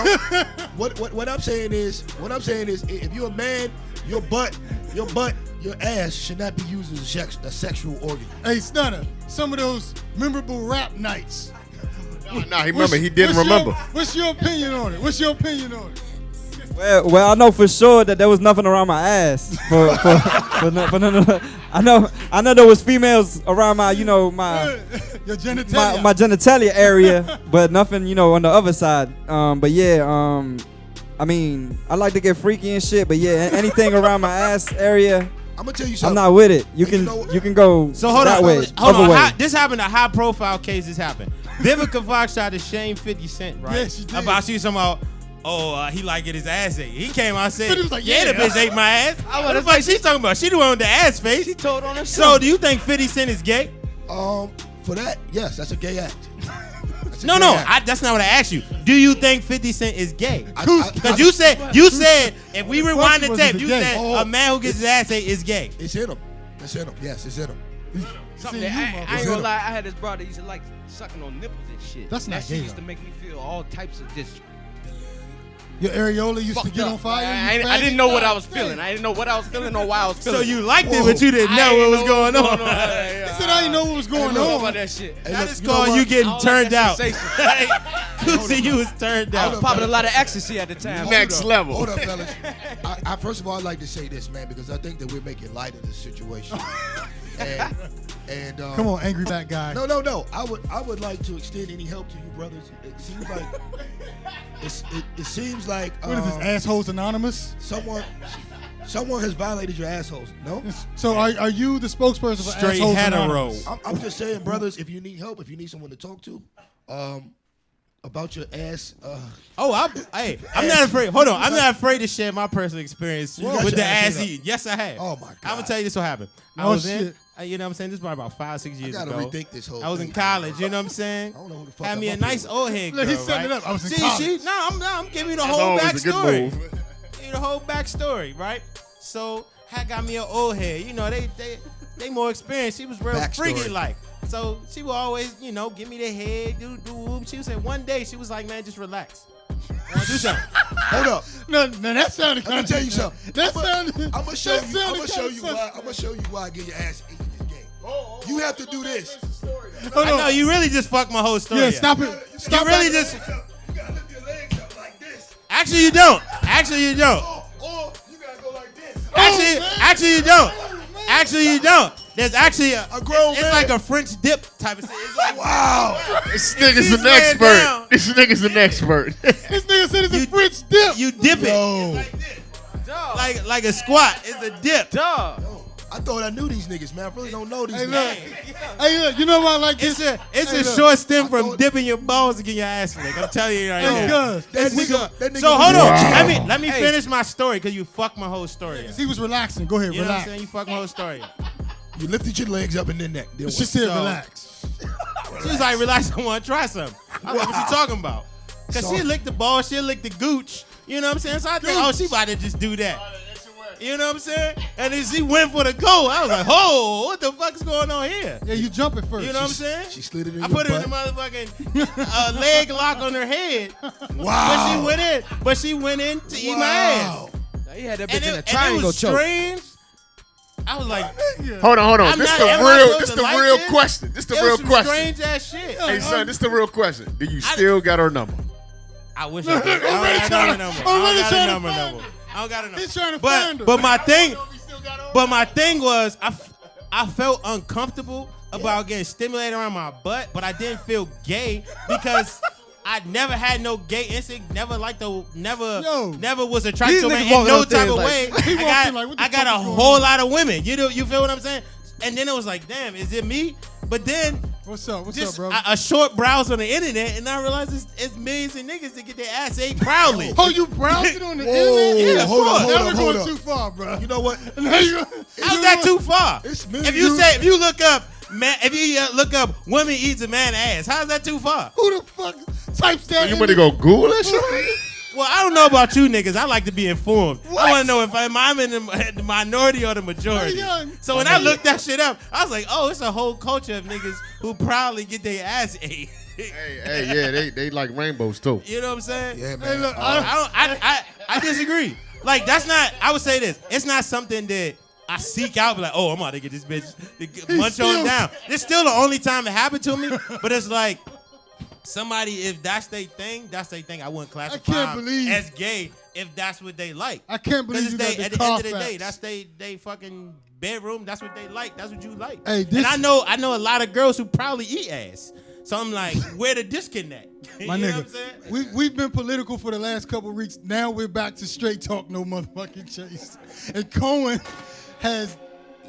[SPEAKER 5] What I'm saying is, if you're a man, your butt, your ass should not be used as a sexual organ.
[SPEAKER 3] Hey, Stunner, some of those memorable rap nights.
[SPEAKER 2] Nah, he remember. He didn't remember.
[SPEAKER 3] What's your opinion on it? What's your opinion on it?
[SPEAKER 6] Well, I know for sure that there was nothing around my ass. For no. I know there was females around my, my
[SPEAKER 3] Your genitalia.
[SPEAKER 6] my genitalia area, but nothing, on the other side. But yeah, I mean, I like to get freaky and shit, but yeah, anything around my ass area,
[SPEAKER 5] I'm gonna tell you
[SPEAKER 6] I'm
[SPEAKER 5] something.
[SPEAKER 6] not with it. You
[SPEAKER 5] And
[SPEAKER 6] can
[SPEAKER 5] you know what?
[SPEAKER 6] you can go
[SPEAKER 4] So hold
[SPEAKER 6] that
[SPEAKER 4] on,
[SPEAKER 6] way.
[SPEAKER 4] hold
[SPEAKER 6] other
[SPEAKER 4] on.
[SPEAKER 6] way.
[SPEAKER 4] This happened. A high profile case. This happened. Vivica Fox tried to shame 50 Cent, right?
[SPEAKER 3] Yeah, she did.
[SPEAKER 4] About she was talking about, he like get his ass ate. He came out and said,
[SPEAKER 3] He was like,
[SPEAKER 4] yeah, the
[SPEAKER 3] yeah.
[SPEAKER 4] bitch ate my ass. What the fuck she talking about? She the one with the ass face.
[SPEAKER 1] She told on herself.
[SPEAKER 4] So do you think 50 Cent is gay?
[SPEAKER 5] For that, yes, that's a gay act. That's a
[SPEAKER 4] No,
[SPEAKER 5] gay
[SPEAKER 4] no,
[SPEAKER 5] act.
[SPEAKER 4] that's not what I asked you. Do you think 50 Cent is gay?
[SPEAKER 5] Because
[SPEAKER 4] Because you said if we rewind the
[SPEAKER 3] was,
[SPEAKER 4] tape,
[SPEAKER 3] is
[SPEAKER 4] you
[SPEAKER 3] it gay?
[SPEAKER 4] said a man who gets his ass ate is gay.
[SPEAKER 5] it's in him. It's in him. Yes, it's in him.
[SPEAKER 1] Something
[SPEAKER 3] See,
[SPEAKER 1] that
[SPEAKER 3] you
[SPEAKER 1] I
[SPEAKER 3] motherfucker.
[SPEAKER 1] ain't gonna lie. I had this brother that used to like sucking on nipples and shit.
[SPEAKER 3] That's not
[SPEAKER 1] that shit
[SPEAKER 3] gay,
[SPEAKER 1] used to
[SPEAKER 3] though.
[SPEAKER 1] make me feel all types of just
[SPEAKER 3] Your areola used to
[SPEAKER 1] fucked
[SPEAKER 3] get
[SPEAKER 1] up.
[SPEAKER 3] on fire.
[SPEAKER 1] I didn't know what I was feeling. I didn't know what I was feeling or why I was feeling.
[SPEAKER 4] So you liked it,
[SPEAKER 5] Whoa.
[SPEAKER 4] but you didn't know what was going on.
[SPEAKER 3] He said I didn't know what was going
[SPEAKER 1] I don't know
[SPEAKER 3] on.
[SPEAKER 1] about that shit.
[SPEAKER 5] Hey,
[SPEAKER 4] That
[SPEAKER 5] look,
[SPEAKER 4] is
[SPEAKER 5] you know
[SPEAKER 4] called
[SPEAKER 5] what?
[SPEAKER 4] you getting
[SPEAKER 1] I don't like
[SPEAKER 4] turned
[SPEAKER 1] that
[SPEAKER 4] out.
[SPEAKER 1] sensation.
[SPEAKER 4] Koosta, you was turned
[SPEAKER 5] Hold
[SPEAKER 4] out.
[SPEAKER 5] up,
[SPEAKER 1] Popping a
[SPEAKER 5] fellas.
[SPEAKER 1] lot of ecstasy at the time.
[SPEAKER 2] Next level.
[SPEAKER 5] Hold up, fellas. I first of all, I'd like to say this, man, because I think that we're making light of this situation. and
[SPEAKER 3] Come on, angry black guy.
[SPEAKER 5] No. I would like to extend any help to you, brothers. It seems like it seems like
[SPEAKER 3] What is this, Assholes Anonymous?
[SPEAKER 5] someone has violated your assholes. No.
[SPEAKER 3] So are you the spokesperson for
[SPEAKER 4] Straight
[SPEAKER 3] Assholes
[SPEAKER 4] hetero.
[SPEAKER 3] Anonymous?
[SPEAKER 5] I'm just saying, brothers, if you need help, if you need someone to talk to, about your ass.
[SPEAKER 4] I'm not afraid. Hold on, I'm not afraid to share my personal experience
[SPEAKER 5] You got
[SPEAKER 4] with
[SPEAKER 5] your
[SPEAKER 4] the
[SPEAKER 5] ass
[SPEAKER 4] ass
[SPEAKER 5] ate up.
[SPEAKER 4] eating. Yes, I have.
[SPEAKER 5] Oh my God.
[SPEAKER 4] I'm gonna tell you this what happened. I
[SPEAKER 3] Oh,
[SPEAKER 4] was in.
[SPEAKER 3] shit.
[SPEAKER 4] You know what I'm saying? This was probably about 5-6 years
[SPEAKER 5] gotta
[SPEAKER 4] ago.
[SPEAKER 5] rethink this whole
[SPEAKER 4] I was in
[SPEAKER 5] thing.
[SPEAKER 4] college. You know what I'm saying?
[SPEAKER 5] I don't know who the fuck
[SPEAKER 4] Had
[SPEAKER 5] I'm
[SPEAKER 4] me a
[SPEAKER 5] up
[SPEAKER 4] nice
[SPEAKER 5] here
[SPEAKER 4] old head girl.
[SPEAKER 3] Look, he's setting
[SPEAKER 4] right?
[SPEAKER 3] it up. I was in
[SPEAKER 4] See,
[SPEAKER 3] college.
[SPEAKER 4] I'm giving you the
[SPEAKER 2] That's
[SPEAKER 4] whole
[SPEAKER 2] always a good
[SPEAKER 4] backstory.
[SPEAKER 2] move.
[SPEAKER 4] Give you the whole backstory, right? So, had got me an old head. You know, they more experienced. She was real
[SPEAKER 5] Backstory.
[SPEAKER 4] freaky like. So she would always, give me the head, do. She would say one day, she was like, man, just relax. Do something.
[SPEAKER 5] Hold up.
[SPEAKER 3] No, that sounded
[SPEAKER 5] Let
[SPEAKER 3] kind
[SPEAKER 5] me
[SPEAKER 3] of.
[SPEAKER 5] tell you something.
[SPEAKER 3] That sounded.
[SPEAKER 5] I'm gonna show
[SPEAKER 3] that
[SPEAKER 5] you. I'm
[SPEAKER 3] sounded
[SPEAKER 5] gonna show
[SPEAKER 3] kinda
[SPEAKER 5] you why. I'm gonna show you why getting your ass eaten is gay. You have to do this.
[SPEAKER 3] Hold
[SPEAKER 4] I
[SPEAKER 3] on.
[SPEAKER 4] know, you really just fucked my whole story.
[SPEAKER 3] Yeah,
[SPEAKER 4] up.
[SPEAKER 3] stop it.
[SPEAKER 4] You
[SPEAKER 3] Stop
[SPEAKER 4] really
[SPEAKER 3] it.
[SPEAKER 4] just.
[SPEAKER 5] You gotta lift your legs up like this,
[SPEAKER 4] Actually, you don't. Actually, you don't.
[SPEAKER 5] or you gotta go like this.
[SPEAKER 4] Actually, you don't. Actually, you don't. There's actually a
[SPEAKER 5] grown
[SPEAKER 4] it's
[SPEAKER 5] man.
[SPEAKER 4] like a French dip type of thing. It's like,
[SPEAKER 5] Wow.
[SPEAKER 2] This nigga's
[SPEAKER 4] He's
[SPEAKER 2] an
[SPEAKER 4] laying
[SPEAKER 2] expert.
[SPEAKER 4] down.
[SPEAKER 2] This nigga's an expert.
[SPEAKER 3] This nigga said it's a French dip.
[SPEAKER 4] you dip it.
[SPEAKER 5] Yo.
[SPEAKER 4] It's like this. Like a squat. It's a dip.
[SPEAKER 1] Dog.
[SPEAKER 5] I thought I knew these niggas, man. I really don't know these
[SPEAKER 3] Hey,
[SPEAKER 5] niggas.
[SPEAKER 3] look. Hey, look. You know why I like
[SPEAKER 4] It's
[SPEAKER 3] this?
[SPEAKER 4] a
[SPEAKER 3] Hey, look.
[SPEAKER 4] short stem
[SPEAKER 5] I
[SPEAKER 4] from
[SPEAKER 5] thought-
[SPEAKER 4] dipping your balls to get your ass licked. I'm telling you right
[SPEAKER 3] Hey,
[SPEAKER 4] now.
[SPEAKER 3] cuz.
[SPEAKER 5] That nigga
[SPEAKER 4] So hold
[SPEAKER 5] was-
[SPEAKER 4] on. Let me finish my story because you fucked my whole story up.
[SPEAKER 3] He was relaxing. Go ahead,
[SPEAKER 4] You know what I'm
[SPEAKER 3] relax.
[SPEAKER 4] saying? You fucked my whole story up.
[SPEAKER 5] You lifted your legs up and then that. Then
[SPEAKER 3] She
[SPEAKER 5] what?
[SPEAKER 3] said
[SPEAKER 4] So-
[SPEAKER 3] relax.
[SPEAKER 4] She was like, relax, I want to try something. I was like, what you talking about? Because
[SPEAKER 5] So-
[SPEAKER 4] she licked the ball, she licked the gooch. You know what I'm saying? So I think, oh, she about to just do that. You know what I'm saying? And then she went for the goal. I was like, oh, what the fuck is going on here?
[SPEAKER 3] Yeah, you jump it first.
[SPEAKER 4] You know what I'm saying?
[SPEAKER 5] She slid it in
[SPEAKER 4] I
[SPEAKER 5] your
[SPEAKER 4] put her in the
[SPEAKER 5] butt.
[SPEAKER 4] motherfucking leg lock on her head.
[SPEAKER 5] Wow.
[SPEAKER 4] But she went in to eat my ass.
[SPEAKER 5] Wow.
[SPEAKER 1] He had that bitch
[SPEAKER 4] And
[SPEAKER 1] in a
[SPEAKER 4] it
[SPEAKER 1] triangle
[SPEAKER 4] was
[SPEAKER 1] choke.
[SPEAKER 4] strange. I was like,
[SPEAKER 2] Hold on.
[SPEAKER 4] I'm
[SPEAKER 2] This
[SPEAKER 4] not-
[SPEAKER 2] the
[SPEAKER 4] am I
[SPEAKER 2] real.
[SPEAKER 4] supposed
[SPEAKER 2] This
[SPEAKER 4] to
[SPEAKER 2] the
[SPEAKER 4] like
[SPEAKER 2] real
[SPEAKER 4] this?
[SPEAKER 2] question. This the
[SPEAKER 4] it
[SPEAKER 2] real
[SPEAKER 4] was some
[SPEAKER 2] question.
[SPEAKER 4] strange ass shit.
[SPEAKER 2] Hey son, this the real question. Do you still got her number?
[SPEAKER 4] I wish I did. I don't got her number.
[SPEAKER 3] already
[SPEAKER 4] I
[SPEAKER 3] trying
[SPEAKER 4] don't got
[SPEAKER 3] to
[SPEAKER 4] her number.
[SPEAKER 3] find
[SPEAKER 4] I don't got her number.
[SPEAKER 3] He's trying to find her.
[SPEAKER 4] But my thing was I felt uncomfortable about getting stimulated around my butt, but I didn't feel gay because I never had no gay instinct. Never never was attracted
[SPEAKER 1] These
[SPEAKER 4] to a man
[SPEAKER 1] niggas
[SPEAKER 4] in
[SPEAKER 1] walking
[SPEAKER 4] no
[SPEAKER 1] up there
[SPEAKER 4] type of
[SPEAKER 1] like-
[SPEAKER 4] way.
[SPEAKER 3] He walked in like, what the
[SPEAKER 4] I got
[SPEAKER 3] fuck
[SPEAKER 4] a
[SPEAKER 3] is going
[SPEAKER 4] whole
[SPEAKER 3] on?
[SPEAKER 4] lot of women. You feel what I'm saying? And then it was like, damn, is it me? But then
[SPEAKER 3] What's up? What's
[SPEAKER 4] just
[SPEAKER 3] up, bro?
[SPEAKER 4] a short browse on the internet, and I realized it's millions of niggas that get their ass ate proudly.
[SPEAKER 3] Oh, you browsed it on the
[SPEAKER 5] Whoa,
[SPEAKER 3] internet?
[SPEAKER 4] Yeah, of
[SPEAKER 5] hold
[SPEAKER 4] course.
[SPEAKER 5] on,
[SPEAKER 3] Now
[SPEAKER 5] hold
[SPEAKER 3] we're
[SPEAKER 5] on,
[SPEAKER 3] going
[SPEAKER 5] hold
[SPEAKER 3] too
[SPEAKER 5] on.
[SPEAKER 3] far, bro.
[SPEAKER 5] You know what?
[SPEAKER 3] Now you-
[SPEAKER 4] How's that too far?
[SPEAKER 5] It's me,
[SPEAKER 4] If you look up man, if you look up women eats a man ass, how's that too far?
[SPEAKER 3] Who the fuck types that?
[SPEAKER 2] You
[SPEAKER 3] in
[SPEAKER 2] better
[SPEAKER 3] the-
[SPEAKER 2] go Google that shit.
[SPEAKER 4] Well, I don't know about you niggas. I like to be informed. I want to know if I'm in the minority or the majority.
[SPEAKER 3] Hey, young.
[SPEAKER 4] So when I looked that shit up, I was like, oh, it's a whole culture of niggas who proudly get their ass ate.
[SPEAKER 2] Hey, they like rainbows too.
[SPEAKER 4] You know what I'm saying?
[SPEAKER 5] Yeah,
[SPEAKER 3] Hey,
[SPEAKER 5] man.
[SPEAKER 3] look,
[SPEAKER 4] I disagree. Like that's not. I would say this. It's not something that I seek out. Be like, oh, I'm about to get this bitch to munch on
[SPEAKER 3] still-
[SPEAKER 4] down. It's still the only time it happened to me. But it's like somebody, if that's their thing, that's their thing. I wouldn't classify
[SPEAKER 3] can't
[SPEAKER 4] them
[SPEAKER 3] believe-
[SPEAKER 4] as gay if that's what they like.
[SPEAKER 3] I can't believe you got
[SPEAKER 4] Because
[SPEAKER 3] the
[SPEAKER 4] at the end of the
[SPEAKER 3] Carfax.
[SPEAKER 4] day, that's they fucking bedroom. That's what they like. That's what you like.
[SPEAKER 3] Hey,
[SPEAKER 4] and
[SPEAKER 3] this-
[SPEAKER 4] I know a lot of girls who probably eat ass. So I'm like, where the disconnect?
[SPEAKER 3] My
[SPEAKER 4] you know
[SPEAKER 3] nigga,
[SPEAKER 4] what I'm saying?
[SPEAKER 3] we've been political for the last couple of weeks. Now we're back to straight talk, no motherfucking chase. And Cohen has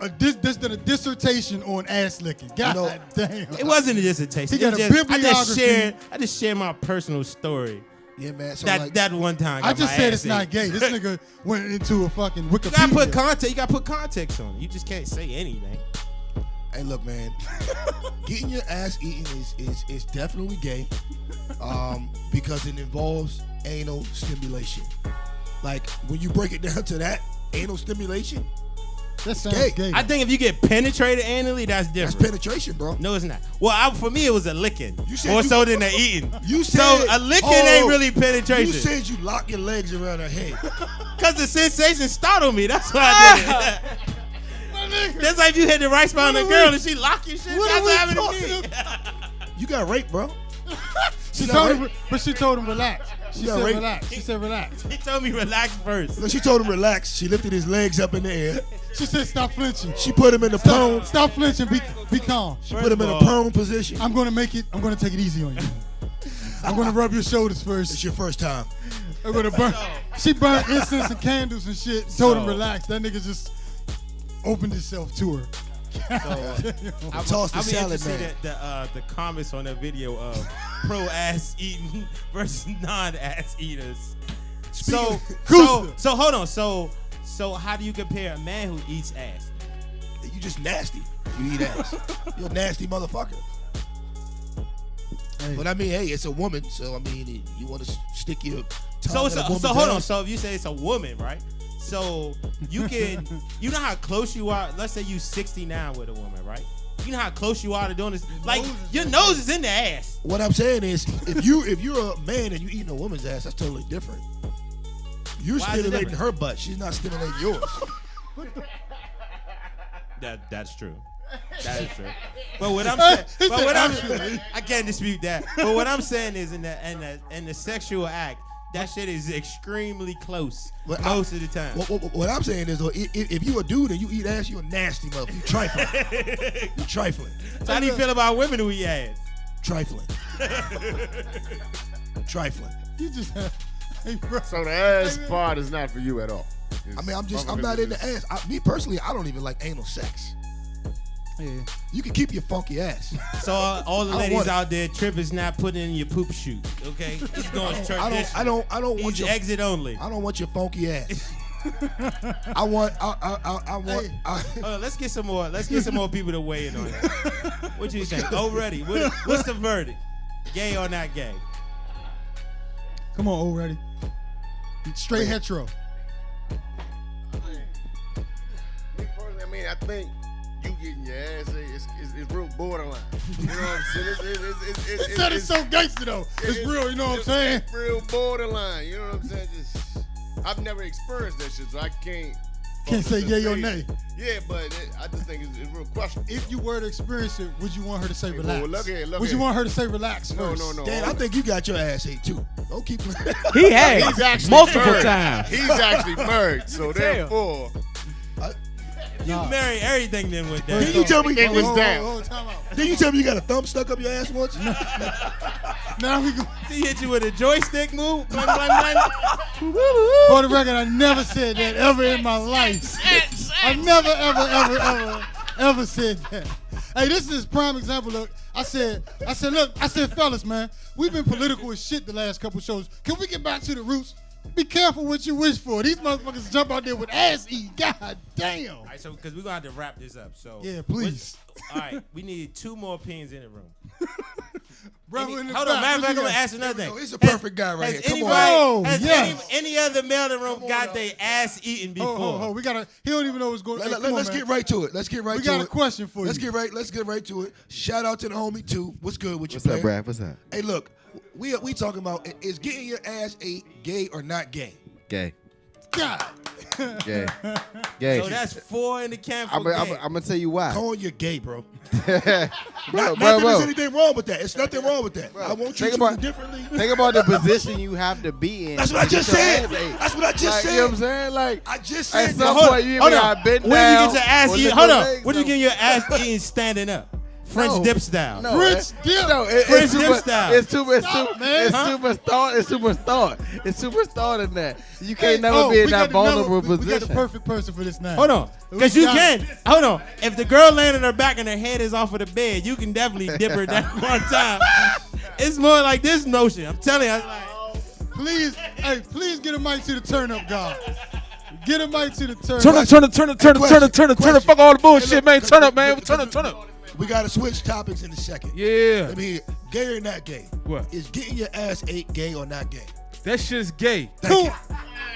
[SPEAKER 3] a dissertation on ass licking. God damn.
[SPEAKER 4] It wasn't a dissertation.
[SPEAKER 3] He got
[SPEAKER 4] It
[SPEAKER 3] a
[SPEAKER 4] was just,
[SPEAKER 3] bibliography.
[SPEAKER 4] I just shared my personal story.
[SPEAKER 5] Yeah, man. So
[SPEAKER 4] That one time.
[SPEAKER 3] I just said it's not gay. This nigga went into a fucking Wikipedia.
[SPEAKER 4] You gotta put context. You gotta put context on it. You just can't say anything.
[SPEAKER 5] Hey, look, man. Getting your ass eaten is definitely gay, because it involves anal stimulation. Like when you break it down to that, anal stimulation.
[SPEAKER 3] That sounds
[SPEAKER 5] gay.
[SPEAKER 3] gay.
[SPEAKER 4] I think if you get penetrated anally, that's
[SPEAKER 5] That's
[SPEAKER 4] different.
[SPEAKER 5] penetration, bro.
[SPEAKER 4] No, it's not. Well, for me, it was a licking.
[SPEAKER 5] You said
[SPEAKER 4] More
[SPEAKER 5] you-
[SPEAKER 4] so than a eating.
[SPEAKER 5] You said
[SPEAKER 4] So a licking ain't really penetration.
[SPEAKER 5] You said you lock your legs around her head.
[SPEAKER 4] Cause the sensation startled me. That's why I did it. That's like if you hit the right spot on a girl and she lock your shit.
[SPEAKER 3] What
[SPEAKER 4] That's
[SPEAKER 3] are we
[SPEAKER 4] what happened to me.
[SPEAKER 5] You got raped, bro.
[SPEAKER 3] She
[SPEAKER 5] got
[SPEAKER 3] told
[SPEAKER 5] raped.
[SPEAKER 3] him, but she told him relax. She
[SPEAKER 5] got
[SPEAKER 3] said
[SPEAKER 5] raped.
[SPEAKER 3] relax. She said relax.
[SPEAKER 4] He told me relax first.
[SPEAKER 5] Look, she told him relax. She lifted his legs up in the air.
[SPEAKER 3] She said stop flinching.
[SPEAKER 5] She put him in the prone.
[SPEAKER 3] Stop flinching. Be calm.
[SPEAKER 5] She put him in a prone position.
[SPEAKER 3] I'm gonna take it easy on you. I'm gonna rub your shoulders first.
[SPEAKER 5] It's your first time.
[SPEAKER 3] I'm gonna burn. She burned incense and candles and shit. Told him relax. That nigga just opened himself to her.
[SPEAKER 5] Toss the
[SPEAKER 4] I'm
[SPEAKER 5] salad,
[SPEAKER 4] interested
[SPEAKER 5] man.
[SPEAKER 4] at the comments on that video of pro ass eating versus non ass eaters. So hold on. So how do you compare a man who eats ass?
[SPEAKER 5] You just nasty. You eat ass. You're a nasty motherfucker.
[SPEAKER 3] Hey.
[SPEAKER 5] But I mean, hey, it's a woman, so I mean, you want to stick your tongue in a woman's
[SPEAKER 4] hold on.
[SPEAKER 5] ass?
[SPEAKER 4] So if you say it's a woman, right? So you can, you know how close you are. Let's say you 69 with a woman, right? You know how close you are to doing this. Like your nose is in the ass.
[SPEAKER 5] What I'm saying is, if you're a man and you eating a woman's ass, that's totally different. You're
[SPEAKER 4] Why is it
[SPEAKER 5] stimulating
[SPEAKER 4] different?
[SPEAKER 5] her butt. She's not stimulating yours.
[SPEAKER 4] That's true. That is true. But what I'm saying, I can't dispute that. But what I'm saying is, in the sexual act, that shit is extremely close most of the time.
[SPEAKER 5] What I'm saying is, though, if you a dude and you eat ass, you a nasty motherfucker. You trifling. You trifling.
[SPEAKER 4] So how do you feel about women who eat ass?
[SPEAKER 5] Trifling. Trifling.
[SPEAKER 3] You just hey, bro.
[SPEAKER 2] So the ass part is not for you at all.
[SPEAKER 5] I mean, I'm not into ass. Me personally, I don't even like anal sex.
[SPEAKER 3] Yeah.
[SPEAKER 5] You can keep your funky ass.
[SPEAKER 4] So all the
[SPEAKER 5] I don't
[SPEAKER 4] ladies
[SPEAKER 5] want it.
[SPEAKER 4] out there, Tripp is not putting in your poop chute, okay? He's going traditional.
[SPEAKER 5] I don't want
[SPEAKER 4] He's
[SPEAKER 5] your
[SPEAKER 4] exit only.
[SPEAKER 5] I don't want your funky ass. I want.
[SPEAKER 4] Hold on, let's get some more. Let's get some more people to weigh in on that. What you think? Already, what's the verdict? Gay or not gay?
[SPEAKER 3] Come on, already. Straight hetero.
[SPEAKER 2] Me personally, I mean, I think you getting your ass it's real borderline. You know what I'm saying?
[SPEAKER 3] He said it's so gangster though. It's real, you know what I'm saying?
[SPEAKER 2] It's real borderline. You know what I'm saying? I've never experienced that shit, so I can't
[SPEAKER 3] say yay or nay.
[SPEAKER 2] Yeah, but I just think it's real questionable.
[SPEAKER 3] If you were to experience it, would you want her to say
[SPEAKER 2] Hey,
[SPEAKER 3] relax?
[SPEAKER 2] well, look here,
[SPEAKER 3] would you want her to say relax
[SPEAKER 2] No,
[SPEAKER 3] first?
[SPEAKER 2] no.
[SPEAKER 5] Dan, I think you got your ass ate too. Don't keep.
[SPEAKER 1] He has
[SPEAKER 2] He's actually
[SPEAKER 1] multiple
[SPEAKER 2] married.
[SPEAKER 1] times.
[SPEAKER 2] He's actually married, so therefore,
[SPEAKER 4] You marry everything then with that.
[SPEAKER 5] Didn't you tell me?
[SPEAKER 2] it was down.
[SPEAKER 3] Hold, time out.
[SPEAKER 5] Didn't you tell me you got a thumb stuck up your ass once?
[SPEAKER 3] Now we go.
[SPEAKER 4] He hit you with a joystick move. Blang, blang, blang.
[SPEAKER 3] For the record, I never said that ever in my life. I never, ever said that. Hey, this is prime example. Look, I said, fellas, man, we've been political as shit the last couple shows. Can we get back to the roots? Be careful what you wish for. These motherfuckers jump out there with ass eat. God damn.
[SPEAKER 4] All right, so because we're gonna have to wrap this up. So
[SPEAKER 3] Yeah, please.
[SPEAKER 4] All right, we need 2 more opinions in the room.
[SPEAKER 3] Brother in the
[SPEAKER 4] Hold on,
[SPEAKER 3] back,
[SPEAKER 4] matter of
[SPEAKER 3] what
[SPEAKER 4] fact,
[SPEAKER 3] you
[SPEAKER 4] I'm gonna
[SPEAKER 3] got?
[SPEAKER 4] ask another thing.
[SPEAKER 5] No, he's a perfect guy right here.
[SPEAKER 4] Has
[SPEAKER 5] Come
[SPEAKER 4] anybody,
[SPEAKER 3] on.
[SPEAKER 4] has
[SPEAKER 3] Yes.
[SPEAKER 4] any other male in the room got their ass eaten before?
[SPEAKER 3] Hold. We gotta. He don't even know what's going on.
[SPEAKER 5] Let's get right to it. Let's get right
[SPEAKER 3] We
[SPEAKER 5] to
[SPEAKER 3] got
[SPEAKER 5] it.
[SPEAKER 3] a question for
[SPEAKER 5] Let's
[SPEAKER 3] you.
[SPEAKER 5] get right to it. Shout out to the homie too. What's good with you,
[SPEAKER 8] What's up,
[SPEAKER 5] player?
[SPEAKER 8] Brad? What's up?
[SPEAKER 5] Hey, look, we talking about is getting your ass ate gay or not gay?
[SPEAKER 8] Gay.
[SPEAKER 3] God.
[SPEAKER 8] Gay. Gay.
[SPEAKER 4] So that's 4 in the camp for
[SPEAKER 8] I'm
[SPEAKER 4] gay.
[SPEAKER 8] gonna tell you why.
[SPEAKER 5] Call you gay, bro.
[SPEAKER 8] bro,
[SPEAKER 5] Not
[SPEAKER 8] bro,
[SPEAKER 5] that
[SPEAKER 8] bro.
[SPEAKER 5] there's anything wrong with that. It's nothing wrong with that. I won't treat
[SPEAKER 8] Think
[SPEAKER 5] you
[SPEAKER 8] about-
[SPEAKER 5] differently.
[SPEAKER 8] Think about the position you have to be in.
[SPEAKER 5] That's what I
[SPEAKER 8] to get
[SPEAKER 5] just
[SPEAKER 8] your
[SPEAKER 5] said.
[SPEAKER 8] ass ate.
[SPEAKER 5] That's what I just
[SPEAKER 8] Like,
[SPEAKER 5] said.
[SPEAKER 8] You know what I'm saying? Like,
[SPEAKER 5] I just
[SPEAKER 8] at
[SPEAKER 5] said
[SPEAKER 8] some
[SPEAKER 5] that.
[SPEAKER 8] point, you
[SPEAKER 4] Hold
[SPEAKER 8] even
[SPEAKER 4] on.
[SPEAKER 8] got bent
[SPEAKER 4] When you
[SPEAKER 8] down.
[SPEAKER 4] get your ass
[SPEAKER 8] or
[SPEAKER 4] eaten,
[SPEAKER 8] lift
[SPEAKER 4] hold
[SPEAKER 8] your
[SPEAKER 4] on.
[SPEAKER 8] legs
[SPEAKER 4] When you
[SPEAKER 8] up.
[SPEAKER 4] get your ass eaten standing up? French dip style.
[SPEAKER 2] No,
[SPEAKER 3] French dip.
[SPEAKER 2] No,
[SPEAKER 4] French dip style.
[SPEAKER 2] It's too much.
[SPEAKER 3] man.
[SPEAKER 2] It's too much thought. It's too much thought. It's too much thought in that. You can't never be in that vulnerable
[SPEAKER 3] We got the
[SPEAKER 2] position.
[SPEAKER 3] perfect person for this now.
[SPEAKER 4] Hold on. Because you can. Hold on. If the girl laying on her back and her head is off of the bed, you can definitely dip her down one time. It's more like this motion. I'm telling you. I was like,
[SPEAKER 3] Please get a mic to the turn up guy. Get a mic to the turn
[SPEAKER 9] Turn
[SPEAKER 3] up.
[SPEAKER 9] up, turn up, turn up, turn up, turn up, turn up, turn up. Fuck all the bullshit, man. Turn up, man. Turn up, turn up.
[SPEAKER 5] We got to switch topics in a second.
[SPEAKER 9] Yeah.
[SPEAKER 5] Let me hear. Gay or not gay?
[SPEAKER 9] What?
[SPEAKER 5] Is getting your ass ate gay or not gay?
[SPEAKER 9] That shit's gay.
[SPEAKER 5] Thank you.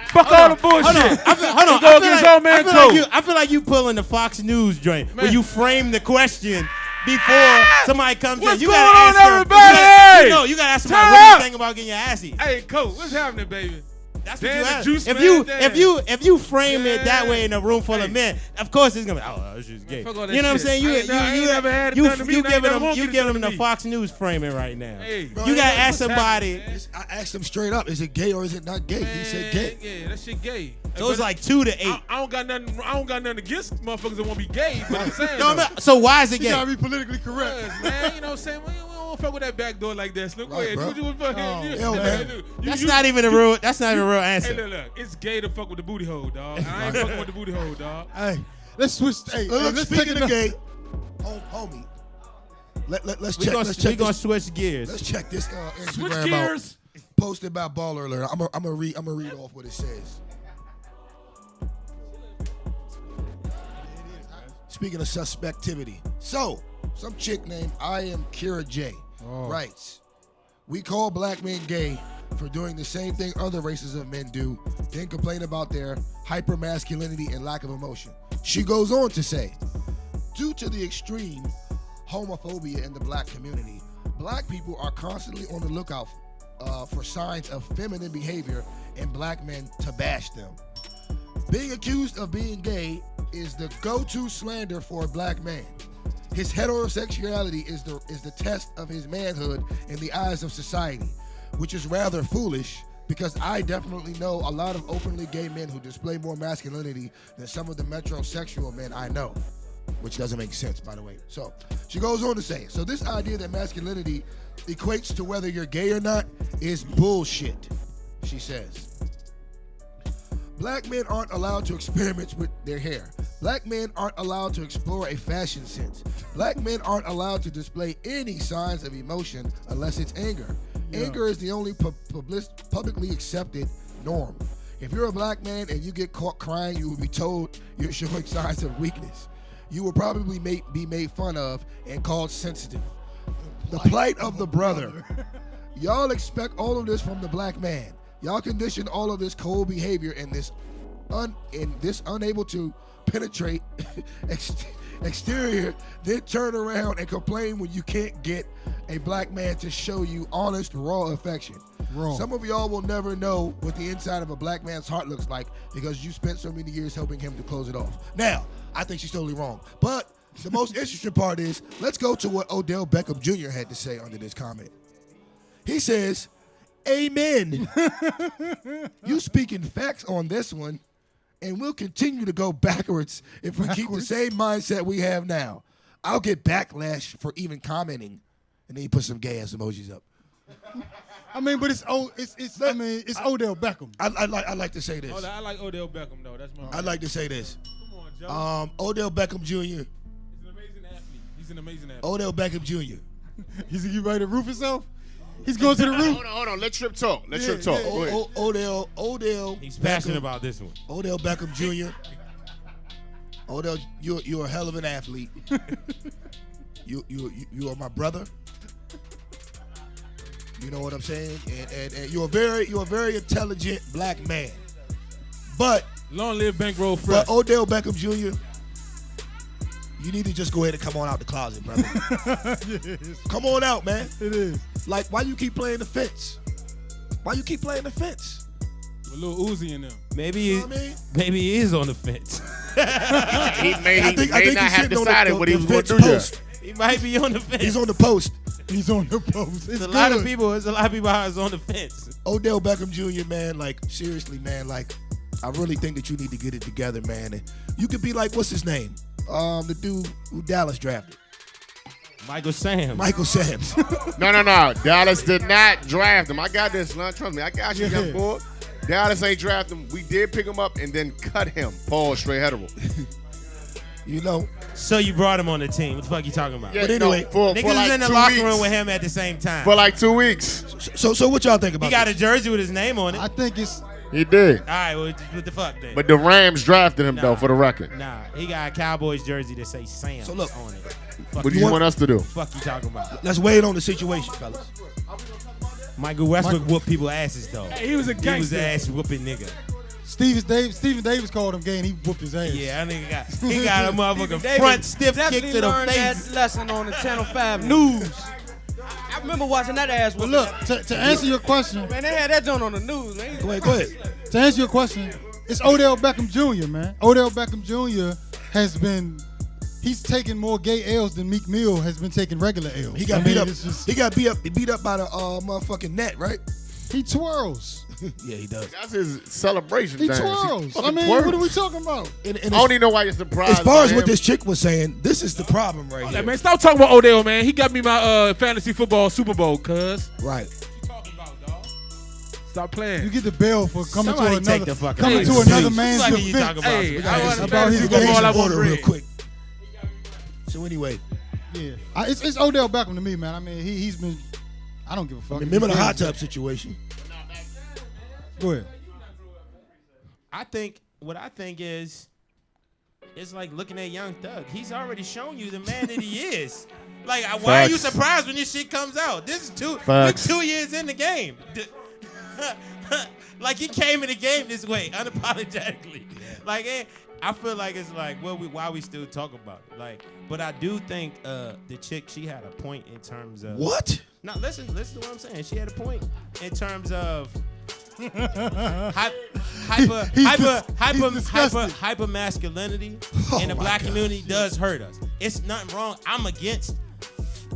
[SPEAKER 9] Fuck all the bullshit.
[SPEAKER 4] hold on.
[SPEAKER 9] Go against old man code.
[SPEAKER 4] I feel like you pulling the Fox News joint where you frame the question before somebody comes
[SPEAKER 9] What's
[SPEAKER 4] in. You
[SPEAKER 9] going
[SPEAKER 4] gotta
[SPEAKER 9] on,
[SPEAKER 4] ask them,
[SPEAKER 9] everybody?
[SPEAKER 4] you gotta ask somebody
[SPEAKER 9] Turn
[SPEAKER 4] what
[SPEAKER 9] up.
[SPEAKER 4] you think about getting your ass eaten.
[SPEAKER 1] Hey, Coach, what's happening, baby?
[SPEAKER 4] That's
[SPEAKER 1] Dan
[SPEAKER 4] what
[SPEAKER 1] the
[SPEAKER 4] you ask.
[SPEAKER 1] Juiceman Dan.
[SPEAKER 4] If you frame it that
[SPEAKER 1] Yeah.
[SPEAKER 4] way in a room full of
[SPEAKER 1] Hey.
[SPEAKER 4] men, of course it's gonna be it's just gay.
[SPEAKER 1] Fuck all that
[SPEAKER 4] You know what I'm
[SPEAKER 1] shit.
[SPEAKER 4] saying?
[SPEAKER 1] I ain't never had it done to me,
[SPEAKER 4] You
[SPEAKER 1] and I ain't
[SPEAKER 4] giving
[SPEAKER 1] never
[SPEAKER 4] them
[SPEAKER 1] won't get it done
[SPEAKER 4] the
[SPEAKER 1] to me.
[SPEAKER 4] Fox News framing right now.
[SPEAKER 1] Hey,
[SPEAKER 5] Bro,
[SPEAKER 4] You gotta
[SPEAKER 5] hey,
[SPEAKER 4] ask
[SPEAKER 1] what's
[SPEAKER 4] somebody.
[SPEAKER 5] I asked him straight up, is it gay or is it not gay? He said gay.
[SPEAKER 1] Yeah, that shit gay.
[SPEAKER 4] So it's like 2 to 8.
[SPEAKER 1] I don't got nothing against motherfuckers that want to be gay, but I'm saying
[SPEAKER 4] No,
[SPEAKER 1] though,
[SPEAKER 4] so why is it
[SPEAKER 3] You
[SPEAKER 4] gay?
[SPEAKER 3] gotta be politically correct.
[SPEAKER 1] because, man, you know what I'm saying? We don't fuck with that back door like that. Look, go
[SPEAKER 5] Right,
[SPEAKER 1] ahead.
[SPEAKER 5] bro.
[SPEAKER 1] Do what you fucking
[SPEAKER 5] Yo, man.
[SPEAKER 4] That's not even a real answer.
[SPEAKER 1] Hey, look, it's gay to fuck with the booty hole, dog. I ain't fucking with the booty hole, dog.
[SPEAKER 3] Hey, let's switch. Hey,
[SPEAKER 5] Look,
[SPEAKER 3] let's take
[SPEAKER 5] speaking
[SPEAKER 3] it
[SPEAKER 5] of gay, homie, let's
[SPEAKER 4] We
[SPEAKER 5] check.
[SPEAKER 4] gonna
[SPEAKER 5] Let's check.
[SPEAKER 4] switch gears.
[SPEAKER 5] Let's check this
[SPEAKER 1] Switch
[SPEAKER 5] Instagram out.
[SPEAKER 1] gears.
[SPEAKER 5] Posted by Baller Alert. I'm gonna read off what it says. Speaking of suspectivity, so some chick named I am Kira J writes, "We call black men gay for doing the same thing other races of men do, then complain about their hyper-masculinity and lack of emotion." She goes on to say, "Due to the extreme homophobia in the black community, black people are constantly on the lookout for signs of feminine behavior in black men to bash them. Being accused of being gay is the go-to slander for a black man. His heterosexuality is the test of his manhood in the eyes of society, which is rather foolish because I definitely know a lot of openly gay men who display more masculinity than some of the metrosexual men I know." Which doesn't make sense, by the way. So she goes on to say, so this idea that masculinity equates to whether you're gay or not is bullshit, she says. Black men aren't allowed to experiment with their hair. Black men aren't allowed to explore a fashion sense. Black men aren't allowed to display any signs of emotion unless it's anger. Anger is the only publicly accepted norm. If you're a black man and you get caught crying, you will be told you're showing signs of weakness. You will probably be made fun of and called sensitive. The plight of the brother. Y'all expect all of this from the black man. Y'all condition all of this cold behavior and this unable to penetrate exterior, then turn around and complain when you can't get a black man to show you honest, raw affection.
[SPEAKER 3] Wrong.
[SPEAKER 5] Some of y'all will never know what the inside of a black man's heart looks like because you spent so many years helping him to close it off. Now, I think she's totally wrong. But the most interesting part is, let's go to what Odell Beckham Jr. had to say under this comment. He says, "Amen. You speaking facts on this one, and we'll continue to go backwards if we keep the same mindset we have now. I'll get backlash for even commenting." And then he put some gay ass emojis up.
[SPEAKER 3] I mean, but it's Odell Beckham.
[SPEAKER 5] I like to say this.
[SPEAKER 1] I like Odell Beckham, though. That's my
[SPEAKER 5] I'd like to say this.
[SPEAKER 1] Come on, Joe.
[SPEAKER 5] Odell Beckham Jr.
[SPEAKER 1] He's an amazing athlete. He's an amazing athlete.
[SPEAKER 5] Odell Beckham Jr.
[SPEAKER 3] He's ready to roof himself. He's going to the roof.
[SPEAKER 7] Hold on. Let Tripp talk. Let Tripp talk. Go ahead.
[SPEAKER 5] Odell.
[SPEAKER 4] He's passionate about this one.
[SPEAKER 5] Odell Beckham Jr. Odell, you're a hell of an athlete. You are my brother. You know what I'm saying? And you're a very intelligent black man. But
[SPEAKER 1] Long live Bankroll Fresh.
[SPEAKER 5] But Odell Beckham Jr., you need to just go ahead and come on out the closet, brother. Come on out, man.
[SPEAKER 3] It is.
[SPEAKER 5] Like, why you keep playing the fence? Why you keep playing the fence?
[SPEAKER 1] With Lil Uzi in them.
[SPEAKER 4] Maybe
[SPEAKER 5] You know what I mean?
[SPEAKER 4] maybe he is on the fence.
[SPEAKER 7] He may
[SPEAKER 5] I think
[SPEAKER 7] not
[SPEAKER 5] he's
[SPEAKER 7] have
[SPEAKER 5] sitting on
[SPEAKER 7] decided
[SPEAKER 5] the
[SPEAKER 7] what he was going to
[SPEAKER 5] fence
[SPEAKER 7] do yet.
[SPEAKER 5] post.
[SPEAKER 4] He might be on the fence.
[SPEAKER 5] He's on the post.
[SPEAKER 3] He's on the post. It's
[SPEAKER 4] There's a lot of
[SPEAKER 3] good.
[SPEAKER 4] people. There's a lot of people out on the fence.
[SPEAKER 5] Odell Beckham Jr., man, like, seriously, man, like, I really think that you need to get it together, man. And you could be like, what's his name? The dude who Dallas drafted.
[SPEAKER 4] Michael Sam.
[SPEAKER 5] Michael Sam's.
[SPEAKER 2] No. Dallas did not draft him. I got this, son. Trust me. I got you, young boy. Dallas ain't draft him. We did pick him up and then cut him. Paul straight hetero.
[SPEAKER 5] You know.
[SPEAKER 4] So you brought him on the team. What the fuck you talking about?
[SPEAKER 2] Yeah,
[SPEAKER 5] But anyway,
[SPEAKER 2] for
[SPEAKER 4] Niggas
[SPEAKER 2] like
[SPEAKER 4] in the
[SPEAKER 2] 2
[SPEAKER 4] locker
[SPEAKER 2] weeks.
[SPEAKER 4] room with him at the same time.
[SPEAKER 2] For like 2 weeks.
[SPEAKER 5] So what y'all think about
[SPEAKER 4] He got
[SPEAKER 5] this?
[SPEAKER 4] a jersey with his name on it.
[SPEAKER 3] I think it's
[SPEAKER 2] He did.
[SPEAKER 4] All right, well, what the fuck then?
[SPEAKER 2] But the Rams drafted him, though,
[SPEAKER 4] Nah.
[SPEAKER 2] for the record.
[SPEAKER 4] Nah, he got a Cowboys jersey that say Sam
[SPEAKER 5] So look.
[SPEAKER 4] on it. Fuck
[SPEAKER 2] What do you want us to do?
[SPEAKER 4] Fuck you talking about?
[SPEAKER 5] Let's weigh in on the situation, fellas.
[SPEAKER 4] Michael Westbrook whooped people asses though.
[SPEAKER 9] Hey, he was a
[SPEAKER 4] He was
[SPEAKER 9] gangster.
[SPEAKER 4] an ass whooping nigga.
[SPEAKER 3] Stephen Davis called him gay and he whooped his ass.
[SPEAKER 4] Yeah, that nigga he got a motherfucking
[SPEAKER 1] Davis
[SPEAKER 4] front stiff kick
[SPEAKER 1] definitely
[SPEAKER 4] to the
[SPEAKER 1] learned
[SPEAKER 4] face.
[SPEAKER 1] that lesson on the Channel 5 News. I remember watching that ass
[SPEAKER 3] But
[SPEAKER 1] whooping.
[SPEAKER 3] look, to answer your question,
[SPEAKER 1] Man, they had that joint on the news, man.
[SPEAKER 5] Go ahead.
[SPEAKER 3] to answer your question, it's Odell Beckham Jr., man. Odell Beckham Jr. he's taking more gay L's than Meek Mill has been taking regular L's.
[SPEAKER 5] He got
[SPEAKER 3] I mean,
[SPEAKER 5] beat up.
[SPEAKER 3] it's just-
[SPEAKER 5] He got beat up by the motherfucking net, right?
[SPEAKER 3] He twirls.
[SPEAKER 5] Yeah, he does.
[SPEAKER 2] That's his celebration
[SPEAKER 3] He
[SPEAKER 2] dance.
[SPEAKER 3] twirls. I
[SPEAKER 2] fucking
[SPEAKER 3] mean,
[SPEAKER 2] twirls.
[SPEAKER 3] what are we talking about?
[SPEAKER 5] And
[SPEAKER 2] I don't even know why you're surprised.
[SPEAKER 5] as far as
[SPEAKER 2] by
[SPEAKER 5] what
[SPEAKER 2] him.
[SPEAKER 5] this chick was saying, this is the problem right
[SPEAKER 9] Hey,
[SPEAKER 5] here.
[SPEAKER 9] man, stop talking about Odell, man. He got me my fantasy football Super Bowl, cuz.
[SPEAKER 5] Right.
[SPEAKER 9] Stop playing.
[SPEAKER 3] You get the bell for coming
[SPEAKER 4] Somebody
[SPEAKER 3] to
[SPEAKER 4] take
[SPEAKER 3] another
[SPEAKER 4] the fuck
[SPEAKER 3] coming
[SPEAKER 4] out
[SPEAKER 3] to
[SPEAKER 4] of
[SPEAKER 3] another
[SPEAKER 4] here.
[SPEAKER 3] man's
[SPEAKER 4] Fuck you
[SPEAKER 3] defense.
[SPEAKER 4] talking about?
[SPEAKER 9] Hey,
[SPEAKER 5] We
[SPEAKER 9] I
[SPEAKER 5] gotta
[SPEAKER 9] want
[SPEAKER 5] get
[SPEAKER 3] about his
[SPEAKER 9] fantasy football. I
[SPEAKER 5] order
[SPEAKER 9] want
[SPEAKER 5] real
[SPEAKER 9] bread.
[SPEAKER 5] quick. So anyway,
[SPEAKER 3] Yeah, it's Odell Beckham to me, man. I mean, he's been. I don't give a fuck.
[SPEAKER 5] remember the hot tub situation.
[SPEAKER 3] Go ahead.
[SPEAKER 4] What I think is, it's like looking at Young Thug. He's already shown you the man that he is. Like, why are you
[SPEAKER 2] Facts.
[SPEAKER 4] surprised when this shit comes out? This is
[SPEAKER 2] Facts.
[SPEAKER 4] we're 2 years in the game. Like, he came in the game this way, unapologetically. Like, I feel like it's like, why we still talk about it? Like, but I do think the chick, she had a point in terms of
[SPEAKER 5] What?
[SPEAKER 4] Now listen to what I'm saying. She had a point in terms of hyper masculinity in the black community does hurt us. It's nothing wrong. I'm against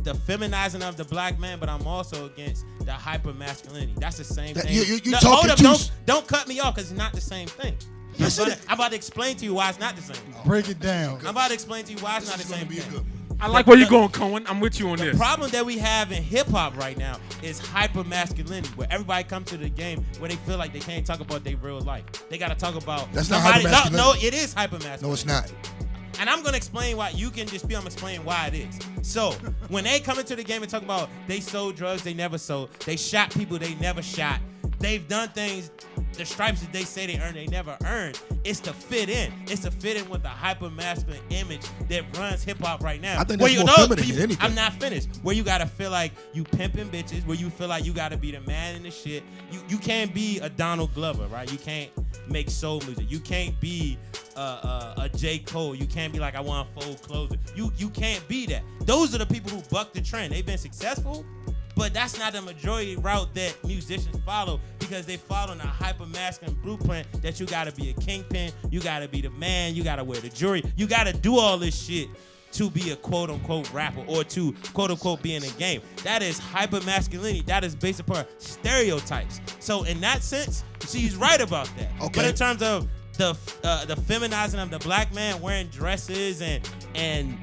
[SPEAKER 4] the feminizing of the black man, but I'm also against the hyper masculinity. That's the same thing.
[SPEAKER 5] You
[SPEAKER 4] No,
[SPEAKER 5] talking
[SPEAKER 4] hold up,
[SPEAKER 5] too
[SPEAKER 4] don't cut me off because it's not the same thing.
[SPEAKER 5] Yes,
[SPEAKER 4] I'm
[SPEAKER 5] it is.
[SPEAKER 4] about to explain to you why it's not the same.
[SPEAKER 3] Break it down.
[SPEAKER 4] I'm about to explain to you why it's not the same thing.
[SPEAKER 9] I like where you going, Cohen. I'm with you on
[SPEAKER 4] The
[SPEAKER 9] this.
[SPEAKER 4] problem that we have in hip hop right now is hyper masculinity, where everybody comes to the game where they feel like they can't talk about their real life. They got to talk about
[SPEAKER 5] That's not
[SPEAKER 4] somebody.
[SPEAKER 5] hyper-masculinity.
[SPEAKER 4] No, it is hyper masculinity.
[SPEAKER 5] No, it's not.
[SPEAKER 4] And I'm gonna explain why. You can dispute. I'm explaining why it is. So when they come into the game and talk about they sold drugs they never sold, they shot people they never shot, they've done things, the stripes that they say they earned they never earned. It's to fit in. It's to fit in with the hyper masculine image that runs hip hop right now.
[SPEAKER 5] I think
[SPEAKER 4] Where
[SPEAKER 5] that's
[SPEAKER 4] you
[SPEAKER 5] more
[SPEAKER 4] know,
[SPEAKER 5] feminine than anything.
[SPEAKER 4] I'm not finished. Where you gotta feel like you pimping bitches. Where you feel like you gotta be the man in the shit. You can't be a Donald Glover, right? You can't make soul music. You can't be a J. Cole. You can't be like I want a full closer. You can't be that. Those are the people who buck the trend. They've been successful, but that's not the majority route that musicians follow because they follow in a hyper masculine blueprint that you gotta be a kingpin, you gotta be the man, you gotta wear the jewelry, you gotta do all this shit to be a quote unquote rapper or to quote unquote be in a game. That is hyper masculinity. That is based upon stereotypes. So in that sense, she's right about that.
[SPEAKER 5] Okay.
[SPEAKER 4] But in terms of the feminizing of the black man wearing dresses and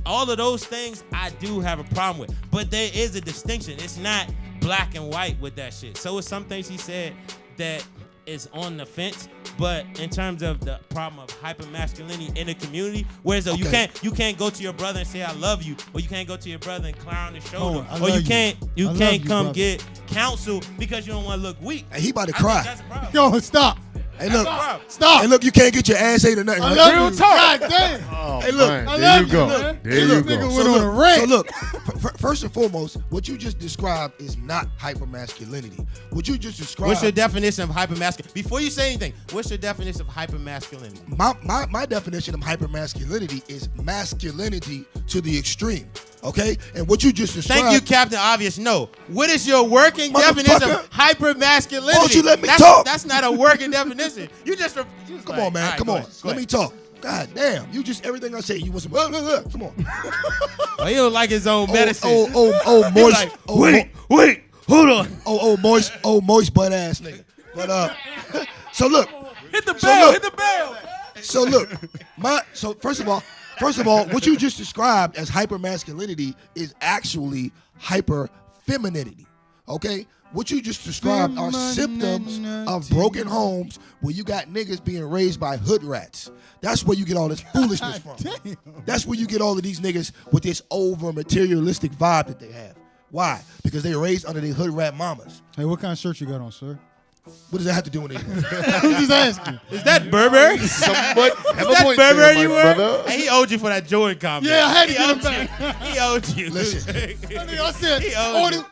[SPEAKER 4] all of those things, I do have a problem with. But there is a distinction. It's not black and white with that shit. So it's some things he said that is on the fence. But in terms of the problem of hyper masculinity in the community, whereas though you can't go to your brother and say I love you, or you can't go to your brother and clown on the shoulder,
[SPEAKER 3] I
[SPEAKER 4] or
[SPEAKER 3] love
[SPEAKER 4] you can't
[SPEAKER 3] I love
[SPEAKER 4] come
[SPEAKER 3] brother.
[SPEAKER 4] get counsel because you don't want to look weak.
[SPEAKER 5] And he about to
[SPEAKER 4] I think
[SPEAKER 5] cry.
[SPEAKER 4] that's a problem.
[SPEAKER 3] Yo, stop.
[SPEAKER 5] Hey, look.
[SPEAKER 3] Stop.
[SPEAKER 5] Hey, look, you can't get your ass ate or nothing.
[SPEAKER 3] I
[SPEAKER 5] right?
[SPEAKER 3] love
[SPEAKER 9] Real
[SPEAKER 3] you.
[SPEAKER 9] talk.
[SPEAKER 3] God damn.
[SPEAKER 2] Oh,
[SPEAKER 5] Hey, look,
[SPEAKER 2] man,
[SPEAKER 3] I
[SPEAKER 2] there
[SPEAKER 3] love
[SPEAKER 2] you
[SPEAKER 3] you,
[SPEAKER 2] go.
[SPEAKER 3] man.
[SPEAKER 2] There
[SPEAKER 3] Hey,
[SPEAKER 2] you
[SPEAKER 3] look,
[SPEAKER 2] go.
[SPEAKER 3] nigga went on a rant.
[SPEAKER 5] So look, first and foremost, what you just described is not hyper masculinity. What you just described.
[SPEAKER 4] What's your definition of hyper masculinity? Before you say anything, what's your definition of hyper masculinity?
[SPEAKER 5] My definition of hyper masculinity is masculinity to the extreme. Okay, and what you just described.
[SPEAKER 4] Thank you, Captain Obvious. No. What is your working definition of hyper masculinity?
[SPEAKER 5] Why don't you let me talk?
[SPEAKER 4] That's not a working definition. You just
[SPEAKER 5] Come on, man. Come on. Let me talk. God damn. You just everything I say. You want some. Come on.
[SPEAKER 4] Oh, he don't like his own medicine.
[SPEAKER 5] Moist.
[SPEAKER 4] Like, wait, hold on.
[SPEAKER 5] Moist butt ass nigga. But so look.
[SPEAKER 9] Hit the bell. Hit the bell.
[SPEAKER 5] So look, so first of all, First of all, what you just described as hyper-masculinity is actually hyper-femininity, okay? What you just described are symptoms of broken homes where you got niggas being raised by hood rats. That's where you get all this foolishness from.
[SPEAKER 3] Damn.
[SPEAKER 5] That's where you get all of these niggas with this over materialistic vibe that they have. Why? Because they were raised under their hood rat mamas.
[SPEAKER 3] Hey, what kind of shirt you got on, sir?
[SPEAKER 5] What does that have to do with anything?
[SPEAKER 3] I'm just asking.
[SPEAKER 4] Is that Burberry?
[SPEAKER 2] Somewhat have
[SPEAKER 4] Is that
[SPEAKER 2] a point there,
[SPEAKER 4] Burberry
[SPEAKER 2] my
[SPEAKER 4] you wear?
[SPEAKER 2] brother.
[SPEAKER 4] Hey, he owed you for that Jordan comment.
[SPEAKER 3] Yeah, I had to
[SPEAKER 4] He
[SPEAKER 3] get him
[SPEAKER 4] owed
[SPEAKER 3] back.
[SPEAKER 4] you. He owed you.
[SPEAKER 5] Listen.
[SPEAKER 3] I said,
[SPEAKER 4] He owed you.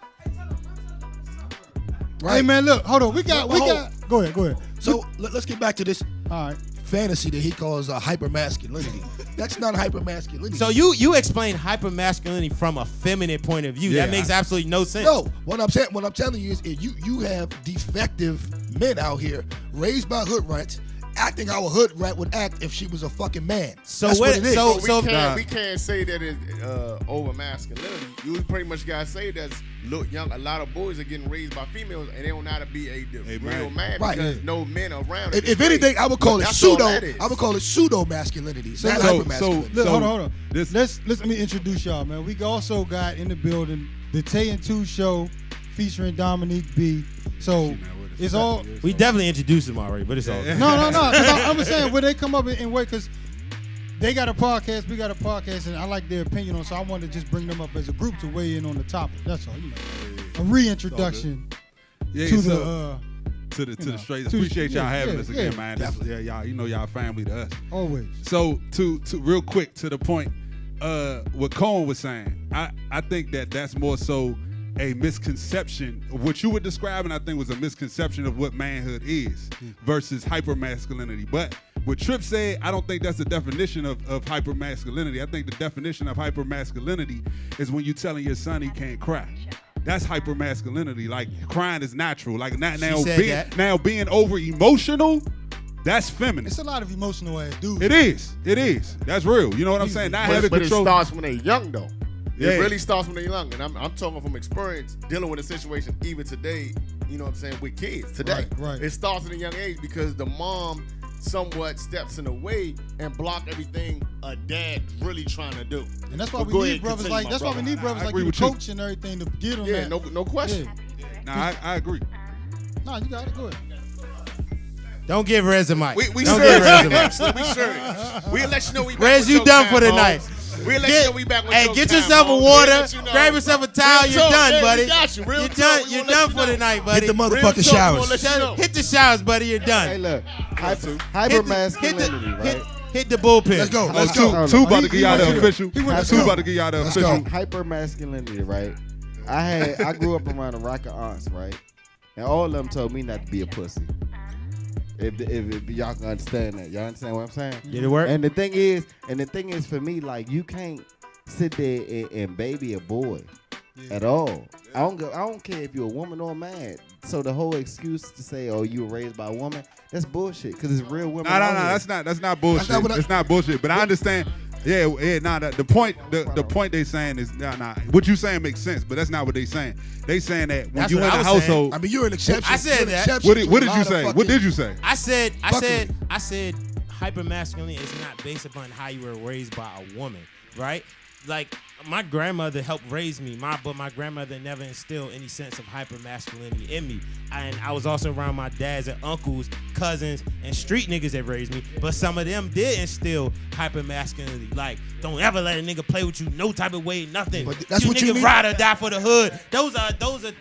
[SPEAKER 5] Right?
[SPEAKER 3] Hey, man, look. Hold on. We got.
[SPEAKER 5] Hold.
[SPEAKER 3] Go ahead.
[SPEAKER 5] So let's get back to this
[SPEAKER 3] All right.
[SPEAKER 5] fantasy that he calls hyper-masculinity. That's not hyper-masculinity.
[SPEAKER 4] So you explain hyper-masculinity from a feminine point of view.
[SPEAKER 9] Yeah,
[SPEAKER 4] That makes absolutely no sense.
[SPEAKER 5] No, what I'm telling you is you have defective men out here raised by hood rats, acting how a hood rat would act if she was a fucking man.
[SPEAKER 4] So
[SPEAKER 5] That's what it is.
[SPEAKER 2] We can't say that it's over masculinity. You pretty much gotta say that's a lot of boys are getting raised by females and they don't know how to be a real man
[SPEAKER 5] Right.
[SPEAKER 2] because no men around.
[SPEAKER 5] If anything, I would call it
[SPEAKER 2] That's all
[SPEAKER 5] pseudo.
[SPEAKER 2] that is.
[SPEAKER 5] I would call it pseudo masculinity. Not
[SPEAKER 9] So-
[SPEAKER 5] hyper-masculinity.
[SPEAKER 3] Look,
[SPEAKER 9] So,
[SPEAKER 3] hold on.
[SPEAKER 9] this-
[SPEAKER 3] Let me introduce y'all, man. We also got in the building the Tay and 2 show featuring Dominique B. So it's all.
[SPEAKER 4] We definitely introduced him already, but it's all good.
[SPEAKER 3] No. 'Cause I'm just saying, where they come up and wait, because they got a podcast, we got a podcast, and I like their opinion on. So I wanted to just bring them up as a group to weigh in on the topic. That's all. A reintroduction
[SPEAKER 9] Yeah,
[SPEAKER 3] to
[SPEAKER 9] so,
[SPEAKER 3] the
[SPEAKER 9] to the straight.
[SPEAKER 3] to-
[SPEAKER 9] Appreciate y'all having
[SPEAKER 3] yeah,
[SPEAKER 9] us again,
[SPEAKER 3] yeah,
[SPEAKER 9] man. Y'all, y'all family to us.
[SPEAKER 3] always.
[SPEAKER 9] So to real quick to the point, what Cohen was saying, I think that's more so a misconception. What you were describing, I think, was a misconception of what manhood is versus hypermasculinity. But what Tripp said, I don't think that's the definition of hypermasculinity. I think the definition of hypermasculinity is when you telling your son he can't cry. That's hypermasculinity. Like crying is natural. Like now being over emotional, that's feminine.
[SPEAKER 3] It's a lot of emotional ass dudes.
[SPEAKER 9] It is. That's real. You know what I'm saying? Not having
[SPEAKER 2] But it
[SPEAKER 9] control.
[SPEAKER 2] starts when they're young, though.
[SPEAKER 9] Yeah.
[SPEAKER 2] It really starts when they're young. And I'm talking from experience, dealing with a situation even today, you know what I'm saying, with kids today.
[SPEAKER 3] Right.
[SPEAKER 2] It starts at a young age because the mom somewhat steps in the way and block everything a dad really trying to do.
[SPEAKER 3] And that's why
[SPEAKER 2] But
[SPEAKER 3] we
[SPEAKER 2] go
[SPEAKER 3] need
[SPEAKER 2] ahead,
[SPEAKER 3] brothers
[SPEAKER 2] continue,
[SPEAKER 3] like
[SPEAKER 2] my
[SPEAKER 3] that's why we
[SPEAKER 2] brother.
[SPEAKER 3] need brothers
[SPEAKER 9] I
[SPEAKER 3] like
[SPEAKER 9] agree
[SPEAKER 3] you to
[SPEAKER 9] with you.
[SPEAKER 3] coach and everything to get on
[SPEAKER 2] Yeah,
[SPEAKER 3] that.
[SPEAKER 2] no question.
[SPEAKER 3] Yeah.
[SPEAKER 9] I agree.
[SPEAKER 3] No, you got it. Go ahead.
[SPEAKER 4] Don't give Rez a mic.
[SPEAKER 2] We
[SPEAKER 4] Don't
[SPEAKER 2] serious.
[SPEAKER 4] give Rez a mic.
[SPEAKER 2] Actually, we serious. We'll let you know we back.
[SPEAKER 4] Rez,
[SPEAKER 2] with
[SPEAKER 4] you
[SPEAKER 2] your
[SPEAKER 4] done
[SPEAKER 2] time,
[SPEAKER 4] for the
[SPEAKER 2] Holmes.
[SPEAKER 4] night.
[SPEAKER 2] We'll let you know we back with
[SPEAKER 4] Hey,
[SPEAKER 2] your
[SPEAKER 4] get
[SPEAKER 2] time,
[SPEAKER 4] yourself a
[SPEAKER 2] Holmes.
[SPEAKER 4] water,
[SPEAKER 2] We'll let you know.
[SPEAKER 4] grab yourself a towel.
[SPEAKER 2] Real
[SPEAKER 4] You're
[SPEAKER 2] talk.
[SPEAKER 4] done,
[SPEAKER 2] Yeah,
[SPEAKER 4] buddy.
[SPEAKER 2] we got you. Real
[SPEAKER 4] You're
[SPEAKER 2] talk.
[SPEAKER 4] done.
[SPEAKER 2] We
[SPEAKER 4] You're
[SPEAKER 2] gonna let
[SPEAKER 4] done
[SPEAKER 2] you
[SPEAKER 4] for the
[SPEAKER 2] know.
[SPEAKER 4] night, buddy.
[SPEAKER 5] Hit the motherfucking
[SPEAKER 2] Real talk,
[SPEAKER 5] showers.
[SPEAKER 2] we'll let you know.
[SPEAKER 4] Hit the showers, buddy. You're done.
[SPEAKER 8] Hey, look,
[SPEAKER 4] Hit
[SPEAKER 8] hyper-masculinity, right?
[SPEAKER 4] hit the bullpen.
[SPEAKER 5] Let's go.
[SPEAKER 9] Oh,
[SPEAKER 5] Let's go.
[SPEAKER 9] two about to
[SPEAKER 3] He
[SPEAKER 9] give y'all the
[SPEAKER 3] went to
[SPEAKER 9] official.
[SPEAKER 3] he went to
[SPEAKER 9] Two
[SPEAKER 3] school.
[SPEAKER 9] about to give y'all the
[SPEAKER 5] Let's
[SPEAKER 9] official.
[SPEAKER 5] go.
[SPEAKER 8] Hyper-masculinity, right? I grew up around a rock of aunts, right? And all of them told me not to be a pussy. If y'all can understand that. Y'all understand what I'm saying?
[SPEAKER 4] Did it work?
[SPEAKER 8] And the thing is for me, like, you can't sit there and baby a boy at all. I don't care if you're a woman or a man. So the whole excuse to say, "Oh, you were raised by a woman," that's bullshit. Because it's real women.
[SPEAKER 9] No,
[SPEAKER 8] out here.
[SPEAKER 9] that's not bullshit.
[SPEAKER 5] That's not what
[SPEAKER 9] It's not bullshit. But I understand. Yeah. The point they saying is what you saying makes sense, but that's not what they saying. They saying that when
[SPEAKER 4] That's
[SPEAKER 9] you in
[SPEAKER 4] what
[SPEAKER 9] the
[SPEAKER 4] I was saying.
[SPEAKER 9] household.
[SPEAKER 5] I mean, you're an exception.
[SPEAKER 4] I said
[SPEAKER 5] You're an
[SPEAKER 4] that.
[SPEAKER 5] exception
[SPEAKER 9] What
[SPEAKER 5] to
[SPEAKER 9] did
[SPEAKER 5] a
[SPEAKER 9] you
[SPEAKER 5] lot of
[SPEAKER 9] say? What
[SPEAKER 5] fucking-
[SPEAKER 9] did you say?
[SPEAKER 4] I said
[SPEAKER 5] Fuckery.
[SPEAKER 4] hypermasculinity is not based upon how you were raised by a woman, right? Like my grandmother helped raise me, but my grandmother never instilled any sense of hypermasculinity in me. And I was also around my dads and uncles, cousins, and street niggas that raised me. But some of them did instill hypermasculinity. Like, don't ever let a nigga play with you no type of way, nothing.
[SPEAKER 5] But that's what you
[SPEAKER 4] nigga
[SPEAKER 5] need.
[SPEAKER 4] ride or die for the hood. Those are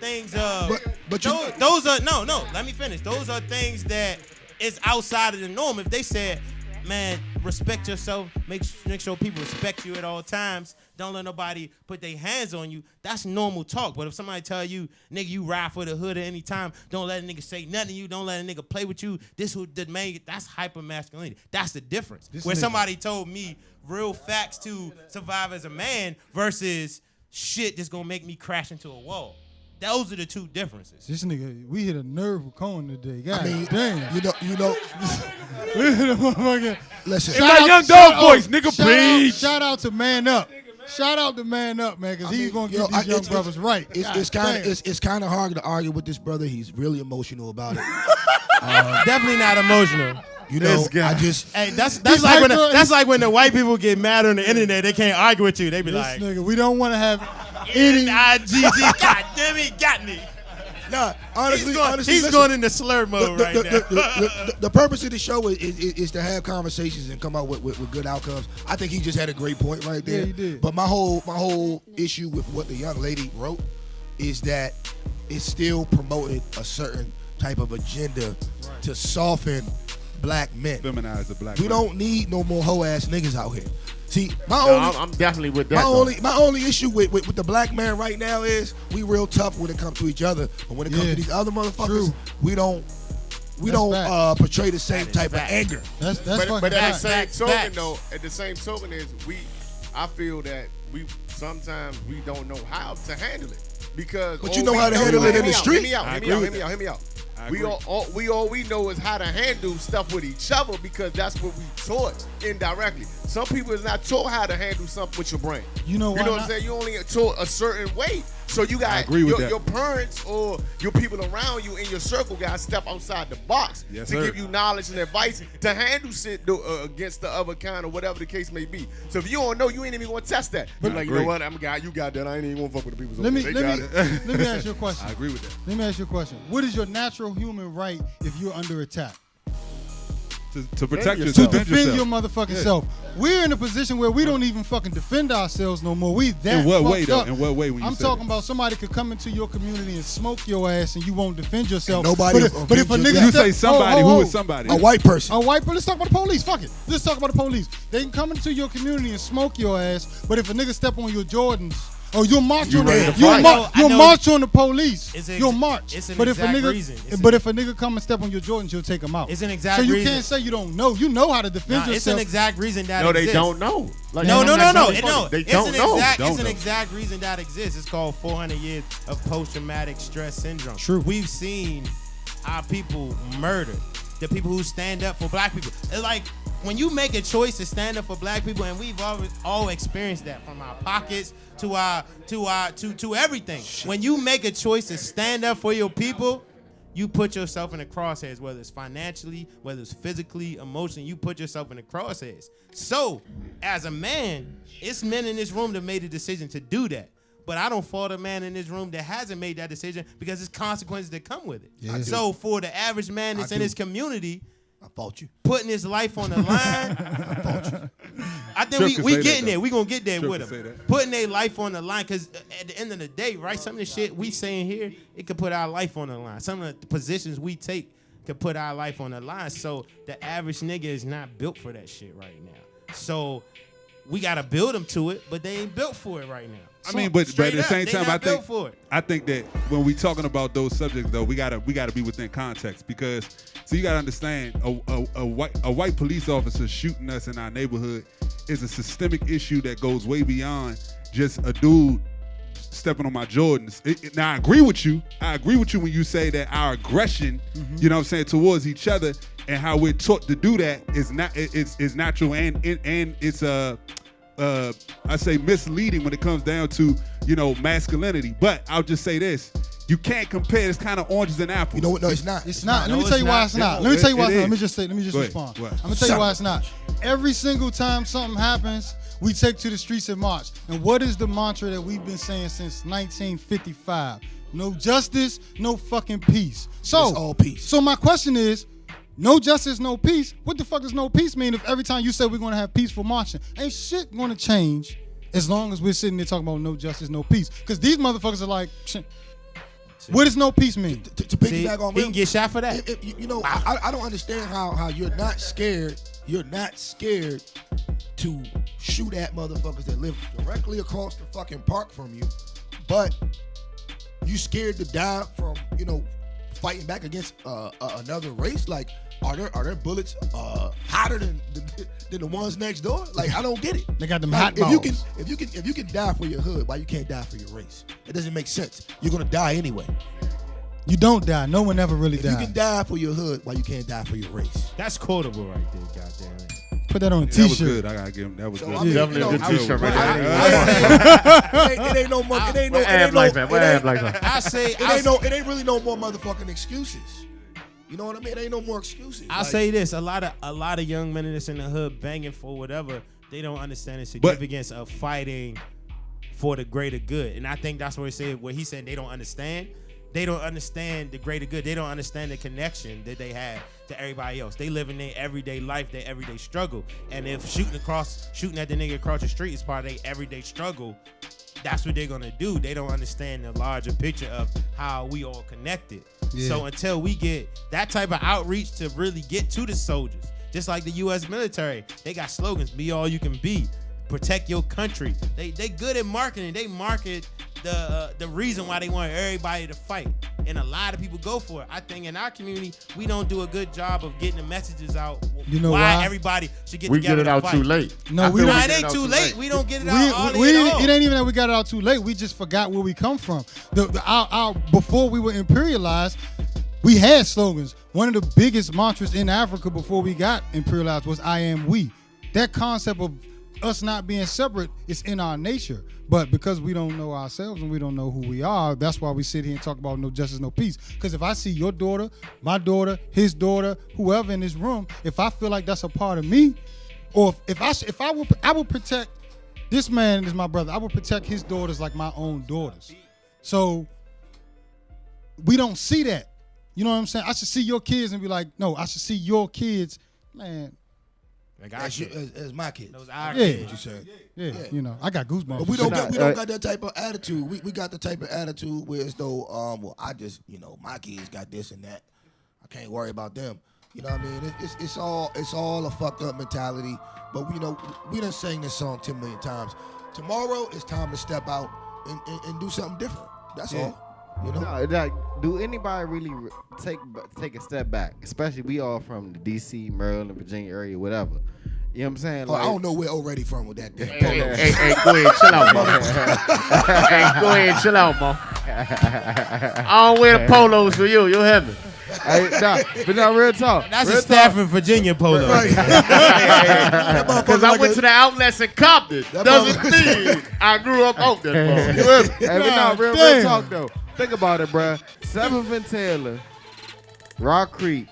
[SPEAKER 4] things.
[SPEAKER 5] But you-
[SPEAKER 4] those are no. Let me finish. Those are things that is outside of the norm. If they said, man, respect yourself, make sure people respect you at all times, don't let nobody put their hands on you, that's normal talk. But if somebody tell you, nigga, you ride for the hood at any time, don't let a nigga say nothing to you, don't let a nigga play with you, that's hyper-masculinity. That's the difference. Where somebody told me real facts to survive as a man versus shit that's gonna make me crash into a wall. Those are the two differences.
[SPEAKER 3] This nigga, we hit a nerve with Cohen today. God
[SPEAKER 5] I mean,
[SPEAKER 3] damn.
[SPEAKER 5] you know.
[SPEAKER 3] We hit a motherfucker.
[SPEAKER 5] Listen,
[SPEAKER 9] In my young dog voice, nigga, please.
[SPEAKER 3] Shout out to Man Up. Shout out to Man Up, man, because he's gonna get these young brothers right.
[SPEAKER 5] It's kind of hard to argue with this brother. He's really emotional about it.
[SPEAKER 4] Definitely not emotional.
[SPEAKER 5] You know, I just
[SPEAKER 4] Hey, that's like when the white people get mad on the internet. They can't argue with you. They be
[SPEAKER 3] This
[SPEAKER 4] like,
[SPEAKER 3] nigga, we don't want to have any.
[SPEAKER 4] IGG, God damn it, got me.
[SPEAKER 5] nah. Honestly,
[SPEAKER 4] He's
[SPEAKER 5] listen,
[SPEAKER 4] going into slur mode right now.
[SPEAKER 5] the purpose of the show is to have conversations and come out with good outcomes. I think he just had a great point right there.
[SPEAKER 3] Yeah, he did.
[SPEAKER 5] But my whole issue with what the young lady wrote is that it still promoted a certain type of agenda to soften black men.
[SPEAKER 9] Feminize the black
[SPEAKER 5] We
[SPEAKER 9] man.
[SPEAKER 5] don't need no more hoe ass niggas out here. See,
[SPEAKER 2] I'm definitely with that.
[SPEAKER 5] my only issue with the black man right now is we real tough when it comes to each other, but when it comes to these other motherfuckers, we don't portray the same type of anger.
[SPEAKER 3] That's
[SPEAKER 2] But
[SPEAKER 3] fucking
[SPEAKER 2] at the
[SPEAKER 3] facts.
[SPEAKER 2] same token, though, at the same token is I feel that we sometimes we don't know how to handle it because.
[SPEAKER 5] But you know how to handle it in the street.
[SPEAKER 2] Hear me out. We all we know is how to handle stuff with each other because that's what we taught indirectly. Some people is not taught how to handle something with your brain.
[SPEAKER 3] You know
[SPEAKER 2] what I'm saying? You only taught a certain way. So you got your parents or your people around you in your circle got to step outside the box to give you knowledge and advice to handle shit against the other kind or whatever the case may be. So if you don't know, you ain't even going to test that. You're like, you know what? I'm a guy. You got that. I ain't even going to fuck with the people.
[SPEAKER 3] Let me ask you a question.
[SPEAKER 9] I agree with that.
[SPEAKER 3] Let me ask you a question. What is your natural human right if you're under attack?
[SPEAKER 9] To protect yourself.
[SPEAKER 3] To defend your motherfucking self. We're in a position where we don't even fucking defend ourselves no more. We that
[SPEAKER 9] In what way,
[SPEAKER 3] fucked
[SPEAKER 9] though?
[SPEAKER 3] up.
[SPEAKER 9] In what way when you
[SPEAKER 3] I'm
[SPEAKER 9] say
[SPEAKER 3] talking
[SPEAKER 9] that?
[SPEAKER 3] about somebody could come into your community and smoke your ass and you won't defend yourself.
[SPEAKER 5] Nobody
[SPEAKER 3] But if a nigga
[SPEAKER 9] You say somebody, who is somebody?
[SPEAKER 5] A white person.
[SPEAKER 3] A white person. Let's talk about the police. Fuck it. Let's talk about the police. They can come into your community and smoke your ass, but if a nigga step on your Jordans, or you'll march on you'll march on the police. You'll march.
[SPEAKER 4] It's an
[SPEAKER 3] but if a
[SPEAKER 4] exact
[SPEAKER 3] nigga,
[SPEAKER 4] reason.
[SPEAKER 3] but if a nigga come and step on your Jordans, you'll take him out.
[SPEAKER 4] It's an exact
[SPEAKER 3] So you
[SPEAKER 4] reason.
[SPEAKER 3] can't say you don't know. You know how to defend yourself.
[SPEAKER 4] It's an exact reason that
[SPEAKER 2] No,
[SPEAKER 4] exists.
[SPEAKER 2] they don't know. Like,
[SPEAKER 4] No.
[SPEAKER 2] They
[SPEAKER 4] It's
[SPEAKER 2] don't
[SPEAKER 4] an
[SPEAKER 2] know.
[SPEAKER 4] It's an exact reason that exists. It's called 400 years of post-traumatic stress syndrome.
[SPEAKER 3] True.
[SPEAKER 4] We've seen our people murdered. The people who stand up for black people. It's like when you make a choice to stand up for black people, and we've all experienced that from our pockets to everything. When you make a choice to stand up for your people, you put yourself in the crosshairs, whether it's financially, whether it's physically, emotionally, you put yourself in the crosshairs. So, as a man, it's men in this room that made a decision to do that. But I don't fault a man in this room that hasn't made that decision because there's consequences that come with it.
[SPEAKER 3] Yeah.
[SPEAKER 4] So for the average man that's in his community,
[SPEAKER 5] I fault you.
[SPEAKER 4] putting his life on the line, I think
[SPEAKER 9] Tripp
[SPEAKER 4] we
[SPEAKER 9] can say
[SPEAKER 4] getting
[SPEAKER 9] that,
[SPEAKER 4] there. We gonna get there
[SPEAKER 9] Tripp
[SPEAKER 4] with
[SPEAKER 9] can say
[SPEAKER 4] him.
[SPEAKER 9] that.
[SPEAKER 4] Putting their life on the line, because at the end of the day, right, some of the shit we saying here, it could put our life on the line. Some of the positions we take could put our life on the line. So the average nigga is not built for that shit right now. So we gotta build them to it, but they ain't built for it right now.
[SPEAKER 9] I mean, but at the same time,
[SPEAKER 4] I
[SPEAKER 9] I think that when we talking about those subjects, though, we gotta be within context because so you gotta understand a white police officer shooting us in our neighborhood is a systemic issue that goes way beyond just a dude stepping on my Jordans. Now I agree with you. I agree with you when you say that our aggression, you know what I'm saying, towards each other and how we're taught to do that is not it's natural and it's I say misleading when it comes down to, you know, masculinity. But I'll just say this. You can't compare. It's kind of oranges and apples.
[SPEAKER 5] You know what? No, it's not.
[SPEAKER 3] It's not. Let me tell you why it's not. Let me tell you why it's not. Let me just respond.
[SPEAKER 9] Go ahead.
[SPEAKER 3] I'm gonna tell you why it's not. Every single time something happens, we take to the streets and march. And what is the mantra that we've been saying since 1955? No justice, no fucking peace. So
[SPEAKER 5] It's all peace.
[SPEAKER 3] So my question is, no justice, no peace. What the fuck does no peace mean if every time you say we're gonna have peaceful marching? Ain't shit gonna change as long as we're sitting there talking about no justice, no peace. Because these motherfuckers are like, what does no peace mean?
[SPEAKER 5] To piggyback on
[SPEAKER 4] he can get shot for that.
[SPEAKER 5] You know, I don't understand how you're not scared. You're not scared to shoot at motherfuckers that live directly across the fucking park from you, but you scared to die from, you know, fighting back against another race. Like, are there bullets hotter than the ones next door? Like, I don't get it.
[SPEAKER 3] They got them
[SPEAKER 5] Like,
[SPEAKER 3] hot balls.
[SPEAKER 5] if you can die for your hood, why you can't die for your race? It doesn't make sense. You're gonna die anyway.
[SPEAKER 3] You don't die. No one ever really
[SPEAKER 5] You
[SPEAKER 3] dies.
[SPEAKER 5] can die for your hood, while you can't die for your race.
[SPEAKER 4] That's quotable right there, goddamn it.
[SPEAKER 3] Put that on a
[SPEAKER 9] That was
[SPEAKER 3] t-shirt.
[SPEAKER 9] good. I gotta give him. That was
[SPEAKER 5] So,
[SPEAKER 9] good.
[SPEAKER 5] I mean,
[SPEAKER 2] Definitely a good t-shirt right there.
[SPEAKER 5] It ain't no more. It ain't no.
[SPEAKER 2] Where Ab like that? Where Ab like that?
[SPEAKER 4] I say,
[SPEAKER 5] It ain't really no more motherfucking excuses. You know what I mean? It ain't no more excuses.
[SPEAKER 4] I say this: a lot of young men that's in the hood banging for whatever, they don't understand the significance of fighting for the greater good. And I think that's what he said. What he said, they don't understand. They don't understand the greater good. They don't understand the connection that they have to everybody else. They live in their everyday life, their everyday struggle. And if shooting at the nigga across the street is part of their everyday struggle, that's what they're gonna do. They don't understand the larger picture of how we all connected. Yeah. So until we get that type of outreach to really get to the soldiers, just like the U.S. military, they got slogans: "Be all you can be," "Protect your country." They good at marketing. They market the reason why they want everybody to fight, and a lot of people go for it. I think in our community we don't do a good job of getting the messages out.
[SPEAKER 3] You know why?
[SPEAKER 4] Everybody should get
[SPEAKER 2] We
[SPEAKER 4] together.
[SPEAKER 2] get it
[SPEAKER 4] to
[SPEAKER 2] out
[SPEAKER 4] fight.
[SPEAKER 2] too late.
[SPEAKER 3] No,
[SPEAKER 4] It ain't too late. We don't get it out.
[SPEAKER 3] It ain't even that we got it out too late. We just forgot where we come from. Our before we were imperialized, we had slogans. One of the biggest mantras in Africa before we got imperialized was "I am we." That concept of us not being separate is in our nature. But because we don't know ourselves and we don't know who we are, that's why we sit here and talk about no justice, no peace. Because if I see your daughter, my daughter, his daughter, whoever in this room, if I feel like that's a part of me, or if I would protect this man is my brother. I would protect his daughters like my own daughters. So we don't see that. You know what I'm saying? I should see your kids and be like, no, I should see your kids, man.
[SPEAKER 4] Like
[SPEAKER 5] as my kids.
[SPEAKER 4] Those our
[SPEAKER 3] kids.
[SPEAKER 5] You said.
[SPEAKER 3] Yeah, you know, I got goosebumps.
[SPEAKER 5] But we don't got that type of attitude. We got the type of attitude where as though, well, I just, my kids got this and that. I can't worry about them. You know what I mean? It's all a fucked up mentality. But we done sang this song 10 million times. Tomorrow it's time to step out and do something different. That's all.
[SPEAKER 8] Do anybody really take a step back? Especially we all from the D.C., Maryland, Virginia area, whatever. You know what I'm saying?
[SPEAKER 5] I don't know where already from with that.
[SPEAKER 2] Hey, go ahead, chill out, Mo. Hey, go ahead, chill out, Mo. I don't wear the polos for you. You're heaven.
[SPEAKER 8] But not real talk.
[SPEAKER 4] That's
[SPEAKER 8] real
[SPEAKER 4] a Stafford, Virginia polo.
[SPEAKER 2] Because I went to the outlets in Compton. Doesn't mean I grew up out there. You hear me?
[SPEAKER 8] Hey, but no, real talk though. Think about it, bruh. 7th and Taylor, Rock Creek,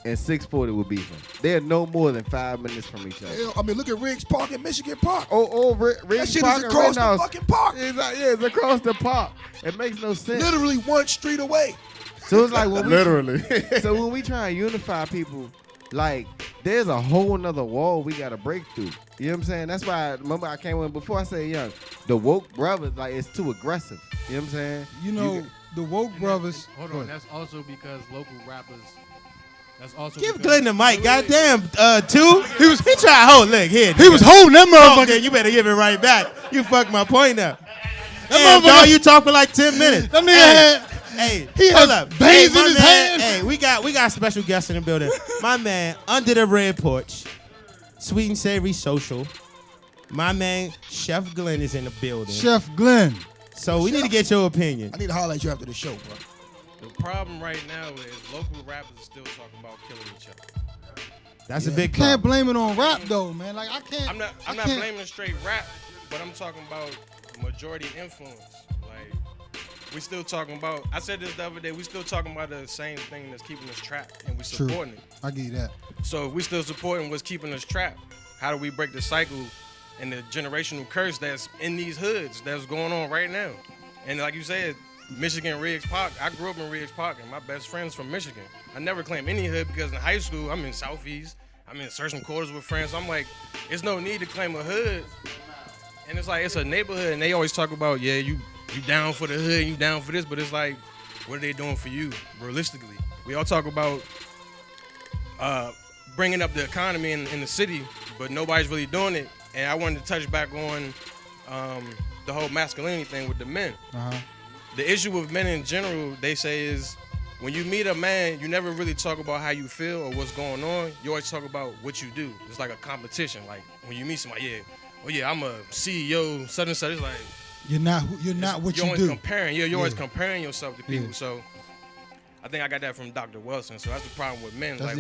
[SPEAKER 8] and 640 were beefing. They're no more than 5 minutes from each other.
[SPEAKER 5] I mean, look at Riggs Park in Michigan Park.
[SPEAKER 8] Riggs
[SPEAKER 5] that shit
[SPEAKER 8] Park
[SPEAKER 5] is across the fucking park.
[SPEAKER 8] It's across the park. It makes no sense.
[SPEAKER 5] Literally one street away.
[SPEAKER 8] So it's like
[SPEAKER 2] literally.
[SPEAKER 8] So when we try and unify people, like there's a whole nother wall we gotta break through. You know what I'm saying? That's why remember I came in before I said young. The woke brothers, like it's too aggressive. You know what I'm saying?
[SPEAKER 3] The woke brothers.
[SPEAKER 10] Hold on, that's also because local rappers. That's also
[SPEAKER 4] Give Glenn the mic, goddamn. He tried to hold leg here.
[SPEAKER 3] He was holding that motherfucker.
[SPEAKER 4] You better give it right back. You fucked my point up. Damn, dog, you talk for like 10 minutes.
[SPEAKER 3] That nigga
[SPEAKER 4] Hey, hold up.
[SPEAKER 3] Veins in his hand.
[SPEAKER 4] Hey, we got special guests in the building. My man, under the red porch, sweet and savory social. My man, Chef Glenn is in the building.
[SPEAKER 3] Chef Glenn.
[SPEAKER 4] So we need to get your opinion.
[SPEAKER 5] I need to highlight you after the show, bro.
[SPEAKER 10] The problem right now is local rappers are still talking about killing each other.
[SPEAKER 4] That's a big
[SPEAKER 3] Can't
[SPEAKER 4] problem.
[SPEAKER 3] blame it on rap though, man. Like I can't.
[SPEAKER 10] I'm not blaming straight rap, but I'm talking about majority influence. Like we still talking about. I said this the other day. We still talking about the same thing that's keeping us trapped, and we supporting it.
[SPEAKER 3] I give you that.
[SPEAKER 10] So if we still supporting what's keeping us trapped, how do we break the cycle and the generational curse that's in these hoods that's going on right now? And like you said, Michigan, Riggs Park. I grew up in Riggs Park, and my best friend's from Michigan. I never claimed any hood because in high school, I'm in Southeast. I'm in certain quarters with friends. So I'm like, there's no need to claim a hood. And it's like, it's a neighborhood, and they always talk about, yeah, you down for the hood, you down for this, but it's like, what are they doing for you, realistically? We all talk about bringing up the economy in the city, but nobody's really doing it. And I wanted to touch back on the whole masculinity thing with the men. The issue with men in general, they say, is when you meet a man, you never really talk about how you feel or what's going on. You always talk about what you do. It's like a competition. Like when you meet somebody, I'm a CEO, such and such. It's like
[SPEAKER 3] you're not what you do.
[SPEAKER 10] You're always comparing yourself to people. So I think I got that from Dr. Wilson. So that's the problem with men.
[SPEAKER 3] That's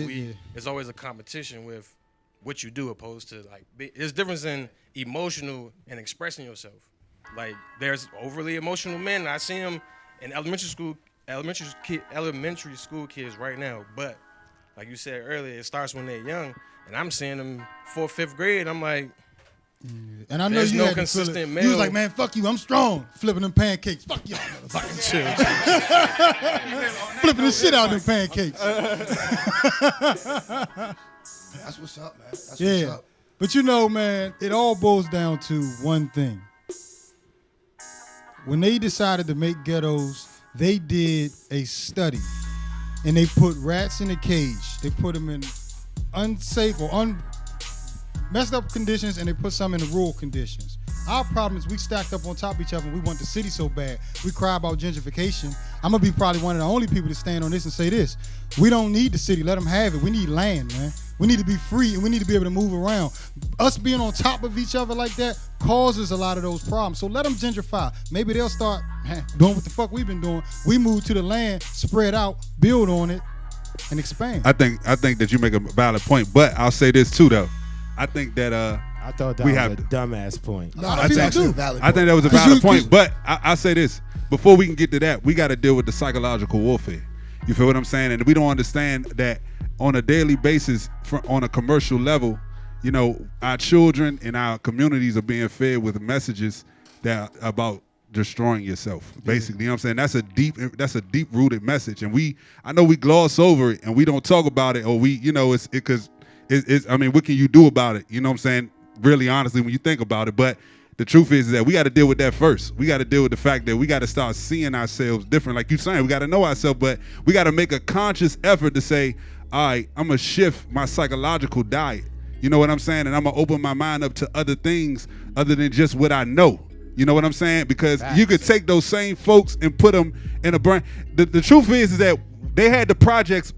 [SPEAKER 10] It's always a competition with what you do opposed to there's difference in emotional and expressing yourself. Like there's overly emotional men. I see them in elementary school kids right now. But like you said earlier, it starts when they're young, and I'm seeing them 4th, 5th grade. I'm like,
[SPEAKER 3] and I know
[SPEAKER 10] there's
[SPEAKER 3] you
[SPEAKER 10] no
[SPEAKER 3] had
[SPEAKER 10] consistent male.
[SPEAKER 3] You was like, man, fuck you, I'm strong. Flipping them pancakes. Fuck y'all, motherfucker.
[SPEAKER 10] Chill.
[SPEAKER 3] Flipping the shit out of them pancakes.
[SPEAKER 5] That's what's up, man. That's
[SPEAKER 3] yeah.
[SPEAKER 5] what's up.
[SPEAKER 3] But you know, man, it all boils down to one thing. When they decided to make ghettos, they did a study. And they put rats in a cage. They put them in unsafe or messed up conditions, and they put some in the rural conditions. Our problem is we stacked up on top of each other and we want the city so bad. We cry about gentrification. I'm going to be probably one of the only people to stand on this and say this. We don't need the city. Let them have it. We need land, man. We need to be free, and we need to be able to move around. Us being on top of each other like that causes a lot of those problems. So let them gentrify. Maybe they'll start doing what the fuck we've been doing. We move to the land, spread out, build on it, and expand.
[SPEAKER 9] I think that you make a valid point, but I'll say this too, though. I think that
[SPEAKER 4] I thought that was a dumbass point.
[SPEAKER 5] No, I think that was a
[SPEAKER 9] valid point, but I'll say this. Before we can get to that, we got to deal with the psychological warfare. You feel what I'm saying? And we don't understand that on a daily basis, on a commercial level, you know, our children and our communities are being fed with messages that are about destroying yourself, basically. You know what I'm saying? That's a deep rooted message, and I know we gloss over it and we don't talk about it, or because I mean, what can you do about it? You know what I'm saying? Really, honestly, when you think about it. But the truth is that we got to deal with that first. We got to deal with the fact that we got to start seeing ourselves different. Like you're saying, we got to know ourselves, but we got to make a conscious effort to say, all right, I'm going to shift my psychological diet. You know what I'm saying? And I'm going to open my mind up to other things other than just what I know. You know what I'm saying? Because you could take those same folks and put them in a brand. The truth is that they had the projects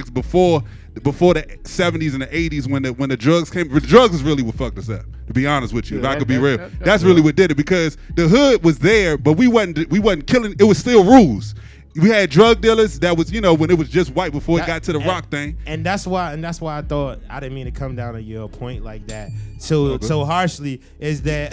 [SPEAKER 9] before the 70s and the 80s when the drugs came. The drugs is really what fucked us up, to be honest with you. If I could be real. That's really what did it, because the hood was there, but we wasn't killing. It was still rules. We had drug dealers that was, you know, when it was just white before it got to the rock thing.
[SPEAKER 4] And that's why I thought, I didn't mean to come down to your point like that so harshly, is that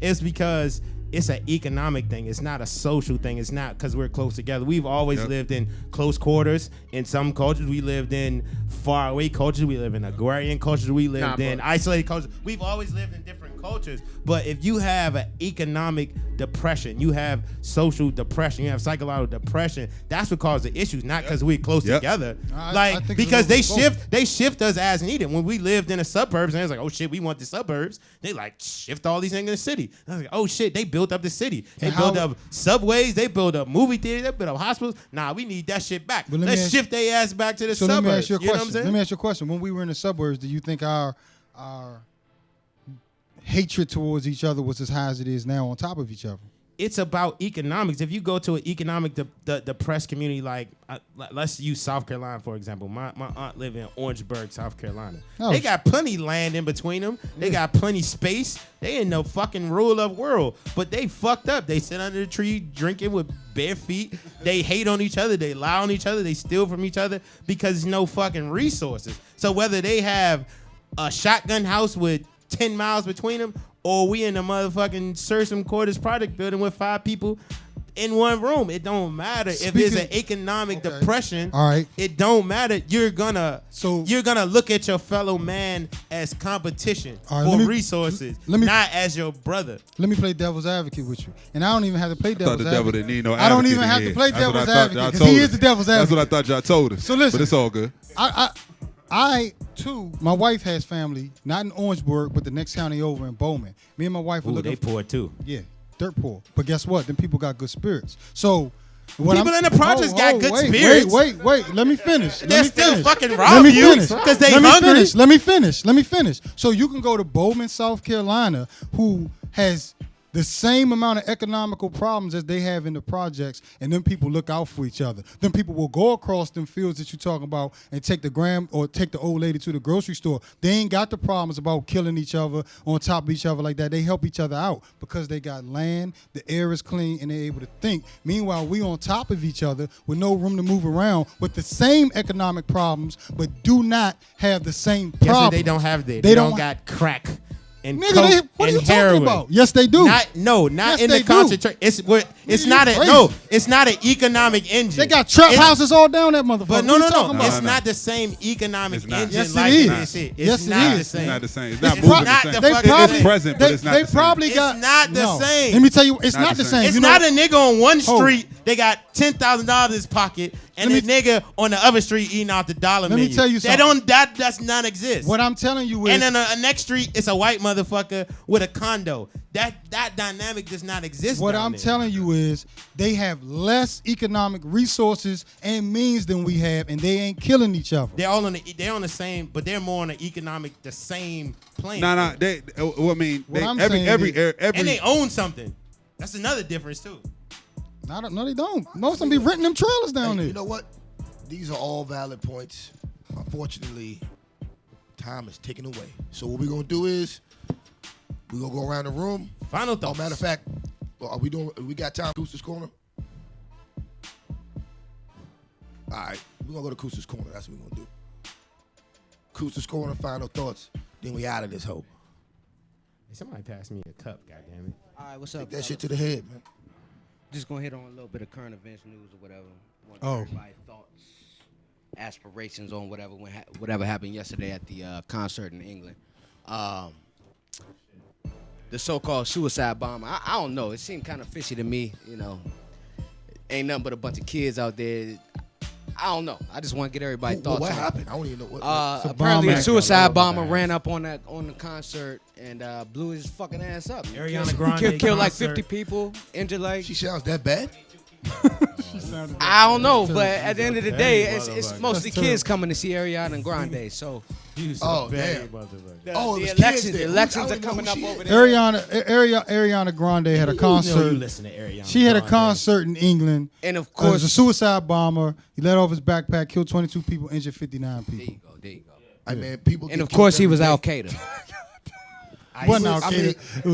[SPEAKER 4] it's because it's an economic thing. It's not a social thing. It's not because we're close together. We've always lived in close quarters. In some cultures, we lived in far away cultures. We live in agrarian cultures. We lived in isolated cultures. We've always lived in different cultures. But if you have an economic depression, you have social depression, you have psychological depression, that's what causes the issues, not because we're close together. I because they shift us as needed. When we lived in the suburbs, and it's like, oh shit, we want the suburbs. They like shift all these things in the city. I was like, oh shit, they built up the city. They built up subways. They built up movie theaters. They built up hospitals. Nah, we need that shit back. Let's shift their ass back to the suburbs.
[SPEAKER 3] Let me ask you a question.
[SPEAKER 4] Know what I'm saying?
[SPEAKER 3] Let me ask you a question. When we were in the suburbs, do you think our hatred towards each other was as high as it is now on top of each other?
[SPEAKER 4] It's about economics. If you go to an economic depressed community, like let's use South Carolina for example. My aunt lived in Orangeburg, South Carolina. They got plenty land in between them. They got plenty space. They in no fucking rule of world, but they fucked up. They sit under the tree drinking with bare feet. They hate on each other. They lie on each other. They steal from each other because there's no fucking resources. So whether they have a shotgun house with 10 miles between them, or we in the motherfucking Sursum Quarters project building with 5 people in one room, it don't matter. If there's an economic depression,
[SPEAKER 3] all right,
[SPEAKER 4] it don't matter. You're gonna look at your fellow man as competition for resources, not as your brother.
[SPEAKER 3] Let me play devil's advocate with you, and I don't even have to play devil's advocate.
[SPEAKER 9] The devil didn't need no
[SPEAKER 3] I don't even have to play devil's advocate because he is the devil's advocate.
[SPEAKER 9] That's what I thought y'all told us.
[SPEAKER 3] So listen,
[SPEAKER 9] but it's all good.
[SPEAKER 3] I too, my wife has family, not in Orangeburg, but the next county over in Bowman. Me and my wife were looking.
[SPEAKER 4] They poor too.
[SPEAKER 3] Yeah, dirt poor. But guess what? Them people got good spirits. So
[SPEAKER 4] people in the projects got good spirits.
[SPEAKER 3] Wait. Let me finish.
[SPEAKER 4] They're still fucking rob you because they hungry.
[SPEAKER 3] Let me finish. So you can go to Bowman, South Carolina, who has the same amount of economical problems as they have in the projects, and then people look out for each other. Then people will go across them fields that you're talking about and take the old lady to the grocery store. They ain't got the problems about killing each other on top of each other like that. They help each other out because they got land, the air is clean, and they're able to think. Meanwhile, we on top of each other with no room to move around with the same economic problems, but do not have the same problems.
[SPEAKER 4] Yes, they don't have that. They don't got crack. And
[SPEAKER 3] nigga, what are you talking about? Yes, they do.
[SPEAKER 4] Not
[SPEAKER 3] yes,
[SPEAKER 4] in the concentration. It's not an economic engine.
[SPEAKER 3] They got trap houses all down that motherfucker.
[SPEAKER 4] But no. It's not the same economic engine.
[SPEAKER 3] Yes,
[SPEAKER 4] like
[SPEAKER 3] it
[SPEAKER 4] this.
[SPEAKER 3] is.
[SPEAKER 4] It's not the same.
[SPEAKER 9] It's not the same. It's not moving the same. It's present, but it's not the same.
[SPEAKER 3] They probably got.
[SPEAKER 4] It's not the same.
[SPEAKER 3] Let me tell you, it's not the same.
[SPEAKER 4] It's not a nigga on one street. They got $10,000 in his pocket, and a nigga on the other street eating out the dollar menu.
[SPEAKER 3] Let me tell you something.
[SPEAKER 4] That does not exist.
[SPEAKER 3] What I'm telling you is,
[SPEAKER 4] and then the next street, it's a white motherfucker with a condo. That dynamic does not exist.
[SPEAKER 3] What I'm telling you is, they have less economic resources and means than we have, and they ain't killing each other.
[SPEAKER 4] They're on the same, but they're more on the same plane.
[SPEAKER 9] No. They. I mean,
[SPEAKER 3] every
[SPEAKER 4] and they own something. That's another difference too.
[SPEAKER 3] No, they don't. Most of them be renting them trailers down there.
[SPEAKER 5] You know what? These are all valid points. Unfortunately, time is ticking away. So what we're gonna do is we're gonna go around the room.
[SPEAKER 4] Final thoughts.
[SPEAKER 5] Matter of fact, are we doing? We got time. Koosta's corner. All right, we're gonna go to Koosta's corner. That's what we're gonna do. Koosta's corner. Final thoughts. Then we out of this hole.
[SPEAKER 4] Hey, somebody pass me a cup. Goddamn it!
[SPEAKER 1] All right, what's up?
[SPEAKER 5] Take that shit to the head, man.
[SPEAKER 1] Just gonna hit on a little bit of current events news or whatever. Everybody's thoughts, aspirations on whatever happened yesterday at the concert in England. The so-called suicide bomber. I don't know. It seemed kind of fishy to me. You know, ain't nothing but a bunch of kids out there. I don't know. I just want to get everybody's thoughts.
[SPEAKER 5] What
[SPEAKER 1] on
[SPEAKER 5] happened? I don't even know what.
[SPEAKER 1] Apparently, a suicide bomber ran up on the concert and blew his fucking ass up.
[SPEAKER 4] Ariana Grande
[SPEAKER 1] killed like 50 people, injured like.
[SPEAKER 5] She sounds that bad?
[SPEAKER 1] I don't know, but at the end of the day, it's mostly kids coming to see Ariana Grande. So.
[SPEAKER 5] Oh, damn.
[SPEAKER 1] The elections are coming up over there.
[SPEAKER 3] Ariana Grande had a concert. She had a concert in England.
[SPEAKER 1] And of
[SPEAKER 3] It
[SPEAKER 1] course,
[SPEAKER 3] was a suicide bomber. He let off his backpack, killed 22 people, injured 59 people.
[SPEAKER 1] There you go.
[SPEAKER 5] I mean, people.
[SPEAKER 1] And of course, he was Al Qaeda.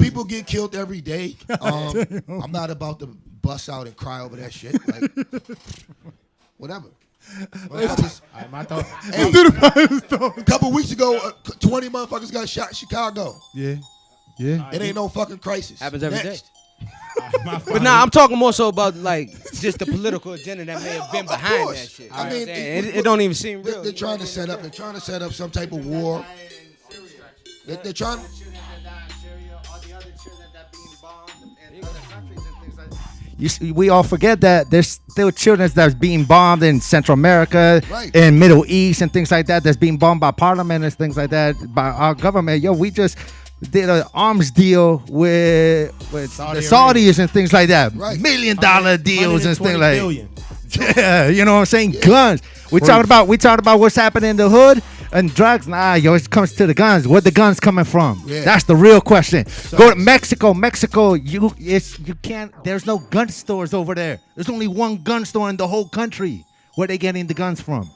[SPEAKER 5] People get killed every day. I'm not about to bust out and cry over that shit. Like, whatever.
[SPEAKER 4] My thought.
[SPEAKER 5] A couple weeks ago, 20 motherfuckers got shot in Chicago.
[SPEAKER 3] Yeah.
[SPEAKER 5] It ain't no fucking crisis.
[SPEAKER 1] Happens every day.
[SPEAKER 4] But
[SPEAKER 1] I'm talking more so about like just the political agenda that may have been behind that shit.
[SPEAKER 5] I mean,
[SPEAKER 1] it don't even seem real.
[SPEAKER 5] They're trying to set up some type of war. They're trying.
[SPEAKER 11] We all forget that there's still children that's being bombed in Central America,
[SPEAKER 5] right,
[SPEAKER 11] in Middle East and things like that, that's being bombed by parliament and things like that, by our government. We just did an arms deal with the Saudis and things like that.
[SPEAKER 5] Right.
[SPEAKER 11] $1 million deals and things like
[SPEAKER 4] billion.
[SPEAKER 11] Yeah, you know what I'm saying? Guns. We talked about what's happening in the hood and drugs. Nah, it comes to the guns. Where the guns coming from?
[SPEAKER 5] Yeah.
[SPEAKER 11] That's the real question. Go to Mexico. You can't. There's no gun stores over there. There's only one gun store in the whole country. Where they getting the guns from?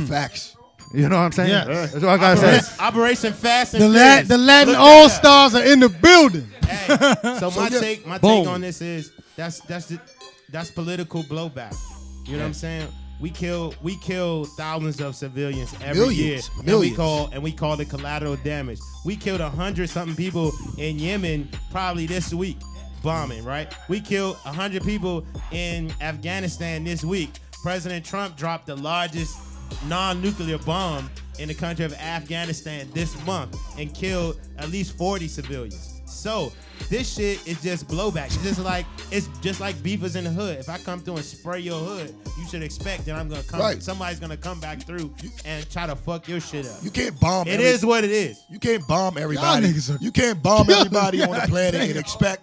[SPEAKER 5] Facts.
[SPEAKER 11] You know what I'm saying?
[SPEAKER 3] Yeah.
[SPEAKER 11] That's what I gotta say.
[SPEAKER 4] Operation Fast and Furious.
[SPEAKER 3] The Latin All-Stars are in the building.
[SPEAKER 4] Hey, so my take on this is that's political blowback. You know what I'm saying? We kill thousands of civilians every year, and we call it collateral damage. We killed 100-something people in Yemen probably this week, bombing. Right? We killed 100 people in Afghanistan this week. President Trump dropped the largest non-nuclear bomb in the country of Afghanistan this month and killed at least 40 civilians. So this shit is just blowback. It's just like beefers in the hood. If I come through and spray your hood, you should expect that I'm gonna come.
[SPEAKER 5] Right.
[SPEAKER 4] Somebody's gonna come back through and try to fuck your shit up.
[SPEAKER 5] You can't bomb.
[SPEAKER 4] It is what it is.
[SPEAKER 5] You can't bomb everybody. You can't bomb everybody on the planet and expect.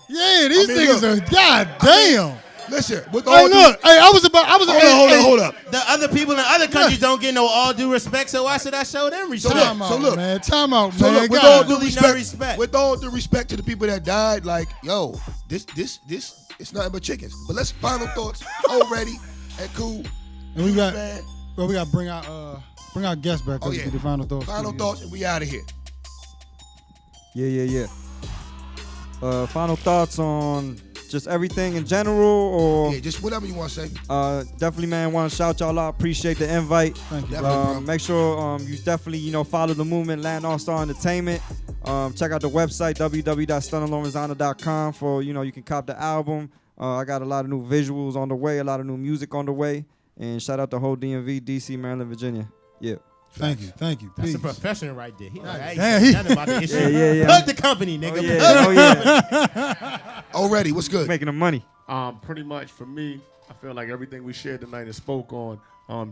[SPEAKER 3] Yeah, these niggas are goddamn.
[SPEAKER 5] Listen, with
[SPEAKER 3] Hey, look. Hey,
[SPEAKER 5] hold up.
[SPEAKER 4] The other people in other countries don't get no all due respect, so why should I show them respect?
[SPEAKER 3] Time out, man. Time out,
[SPEAKER 5] So
[SPEAKER 3] man.
[SPEAKER 5] look, with
[SPEAKER 3] God.
[SPEAKER 5] all due
[SPEAKER 4] Really
[SPEAKER 5] respect, with all due respect to the people that died, like, yo, this, it's nothing but chickens. But let's final thoughts. Already and cool.
[SPEAKER 3] And we got,
[SPEAKER 5] man.
[SPEAKER 3] well, we got to bring our guests back.
[SPEAKER 5] Oh yeah.
[SPEAKER 3] The final thoughts.
[SPEAKER 5] Final thoughts, and we out of here.
[SPEAKER 6] Yeah. Final thoughts on just everything in general, or
[SPEAKER 5] Yeah, just whatever you want to say.
[SPEAKER 6] definitely, man. Want to shout y'all out. Appreciate the invite.
[SPEAKER 3] Thank you.
[SPEAKER 6] Make sure you definitely follow the movement, Latin All Star Entertainment. Check out the website www.stunnerlorenzana.com for you can cop the album. I got a lot of new visuals on the way, a lot of new music on the way, and shout out the whole DMV, DC, Maryland, Virginia. Yeah.
[SPEAKER 3] Thank you.
[SPEAKER 4] That's
[SPEAKER 3] Peace.
[SPEAKER 4] a professional right there. He
[SPEAKER 3] Damn,
[SPEAKER 4] nothing about the issue.
[SPEAKER 6] Yeah.
[SPEAKER 4] Plug the company, nigga.
[SPEAKER 6] Oh yeah.
[SPEAKER 5] Already, what's good?
[SPEAKER 6] Making the money.
[SPEAKER 2] Pretty much for me, I feel like everything we shared tonight and spoke on,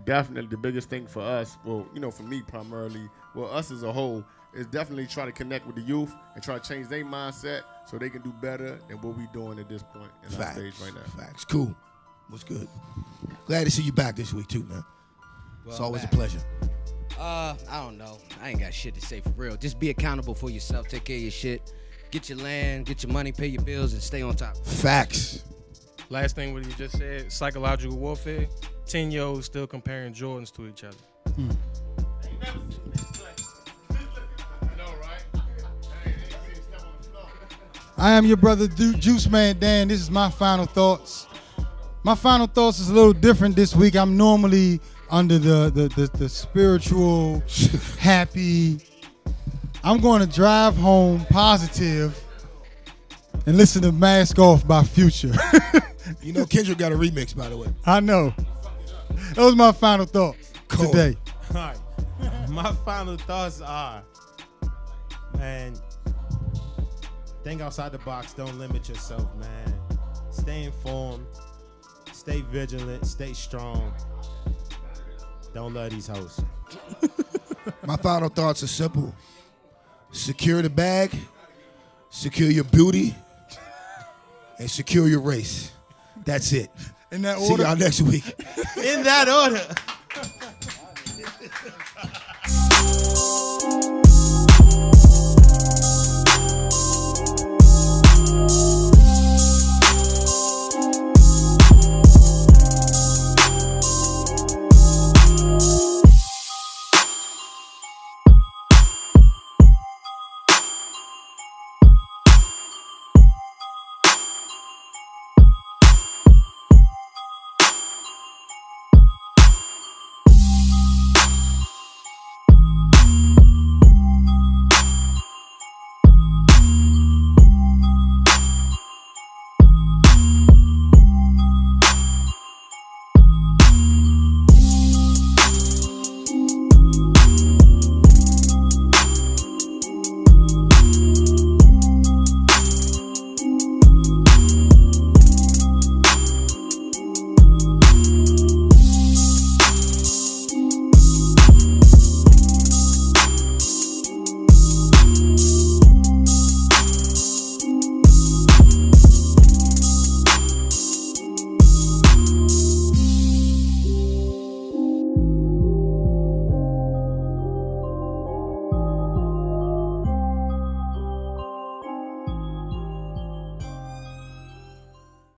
[SPEAKER 2] definitely the biggest thing for us, well, for me primarily, well, us as a whole, is definitely try to connect with the youth and try to change their mindset so they can do better than what we're doing at this point in our stage right now.
[SPEAKER 5] Facts. Cool. What's good? Glad to see you back this week too, man. It's always a pleasure.
[SPEAKER 1] I don't know. I ain't got shit to say for real. Just be accountable for yourself. Take care of your shit. Get your land, get your money, pay your bills, and stay on top.
[SPEAKER 5] Facts.
[SPEAKER 10] Last thing what you just said, psychological warfare. 10-year-olds still comparing Jordans to each other.
[SPEAKER 3] I am your brother, Juiceman Dan. This is my final thoughts. My final thoughts is a little different this week. I'm normally under the spiritual, happy. I'm going to drive home positive and listen to Mask Off by Future.
[SPEAKER 5] Kendrick got a remix, by the way.
[SPEAKER 3] I know. Those are my final thoughts today.
[SPEAKER 4] All right. My final thoughts are, man, think outside the box. Don't limit yourself, man. Stay informed. Stay vigilant. Stay strong. Don't love these hoes.
[SPEAKER 5] My final thoughts are simple. Secure the bag, secure your beauty, and secure your race. That's it.
[SPEAKER 3] In that
[SPEAKER 5] See
[SPEAKER 3] order.
[SPEAKER 5] y'all next week.
[SPEAKER 4] In that order.